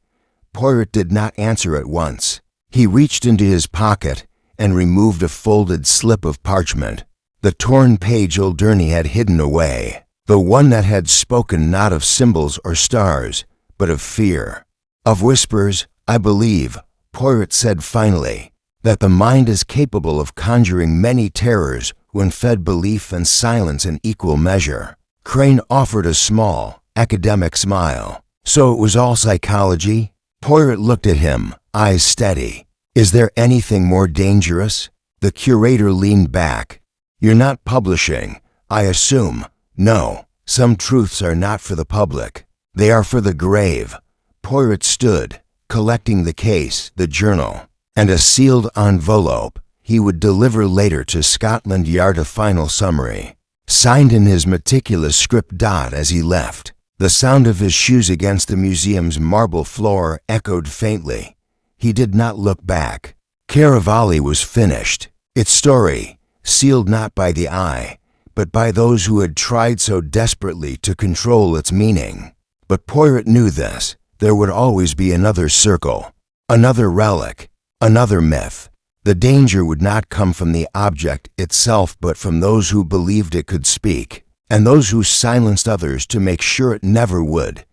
Poirot did not answer at once. He reached into his pocket and removed a folded slip of parchment. The torn page Whodunit had hidden away, the one that had spoken not of symbols or stars, but of fear. Of whispers, I believe, Poirot said finally, that the mind is capable of conjuring many terrors when fed belief and silence in equal measure. Crane offered a small, academic smile. So it was all psychology? Poirot looked at him, eyes steady. Is there anything more dangerous? The curator leaned back. You're not publishing, I assume. No, some truths are not for the public. They are for the grave. Poirot stood, collecting the case, the journal, and a sealed envelope he would deliver later to Scotland Yard, a final summary, signed in his meticulous script. As he left, the sound of his shoes against the museum's marble floor echoed faintly. He did not look back. Caravali was finished. Its story, sealed not by the eye, but by those who had tried so desperately to control its meaning. But Poirot knew this. There would always be another circle, another relic, another myth. The danger would not come from the object itself, but from those who believed it could speak, and those who silenced others to make sure it never would.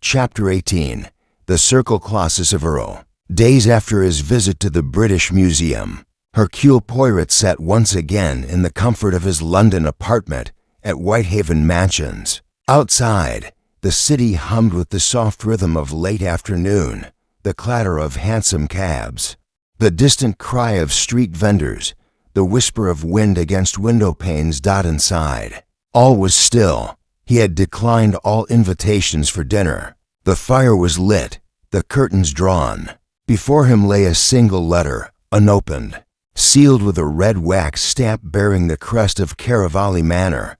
Chapter 18. The Circle Colossus of Earl. Days after his visit to the British Museum, Hercule Poirot sat once again in the comfort of his London apartment at Whitehaven Mansions. Outside, the city hummed with the soft rhythm of late afternoon, the clatter of hansom cabs, the distant cry of street vendors, the whisper of wind against window panes. Inside, all was still. He had declined all invitations for dinner. The fire was lit, the curtains drawn. Before him lay a single letter, unopened, sealed with a red wax stamp bearing the crest of Caravali Manor.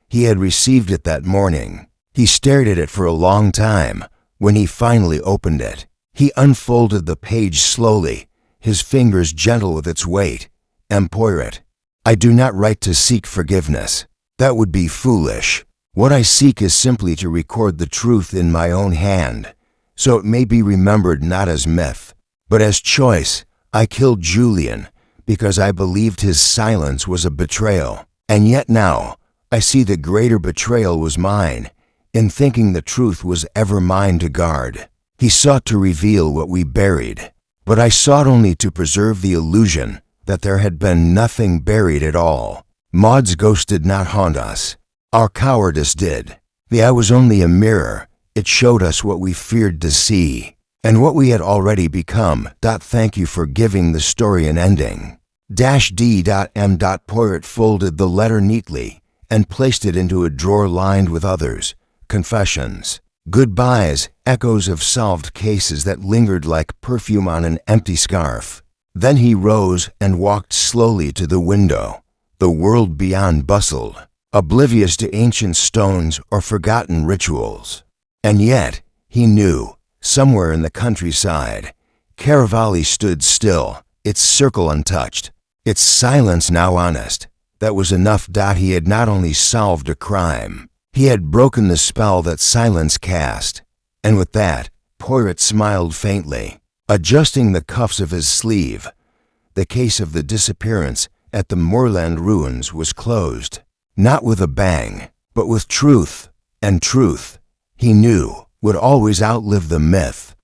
He had received it that morning. He stared at it for a long time. When he finally opened it, he unfolded the page slowly, his fingers gentle with its weight. M. Poirot, I do not write to seek forgiveness. That would be foolish. What I seek is simply to record the truth in my own hand, so it may be remembered not as myth, but as choice. I killed Julian because I believed his silence was a betrayal, and yet now I see the greater betrayal was mine, in thinking the truth was ever mine to guard. He sought to reveal what we buried, but I sought only to preserve the illusion that there had been nothing buried at all. Maud's ghost did not haunt us. Our cowardice did. The eye was only a mirror. It showed us what we feared to see, and what we had already become. Thank you for giving the story an ending. D.M. Poirot folded the letter neatly and placed it into a drawer lined with others. Confessions, goodbyes, echoes of solved cases that lingered like perfume on an empty scarf. Then he rose and walked slowly to the window. The world beyond bustled, oblivious to ancient stones or forgotten rituals. And yet, he knew, somewhere in the countryside, Caravali stood still, its circle untouched, its silence now honest. That was enough. He had not only solved a crime, he had broken the spell that silence cast. And with that, Poirot smiled faintly, adjusting the cuffs of his sleeve. The case of the disappearance at the Moorland ruins was closed, not with a bang, but with truth, and truth, he knew, would always outlive the myth.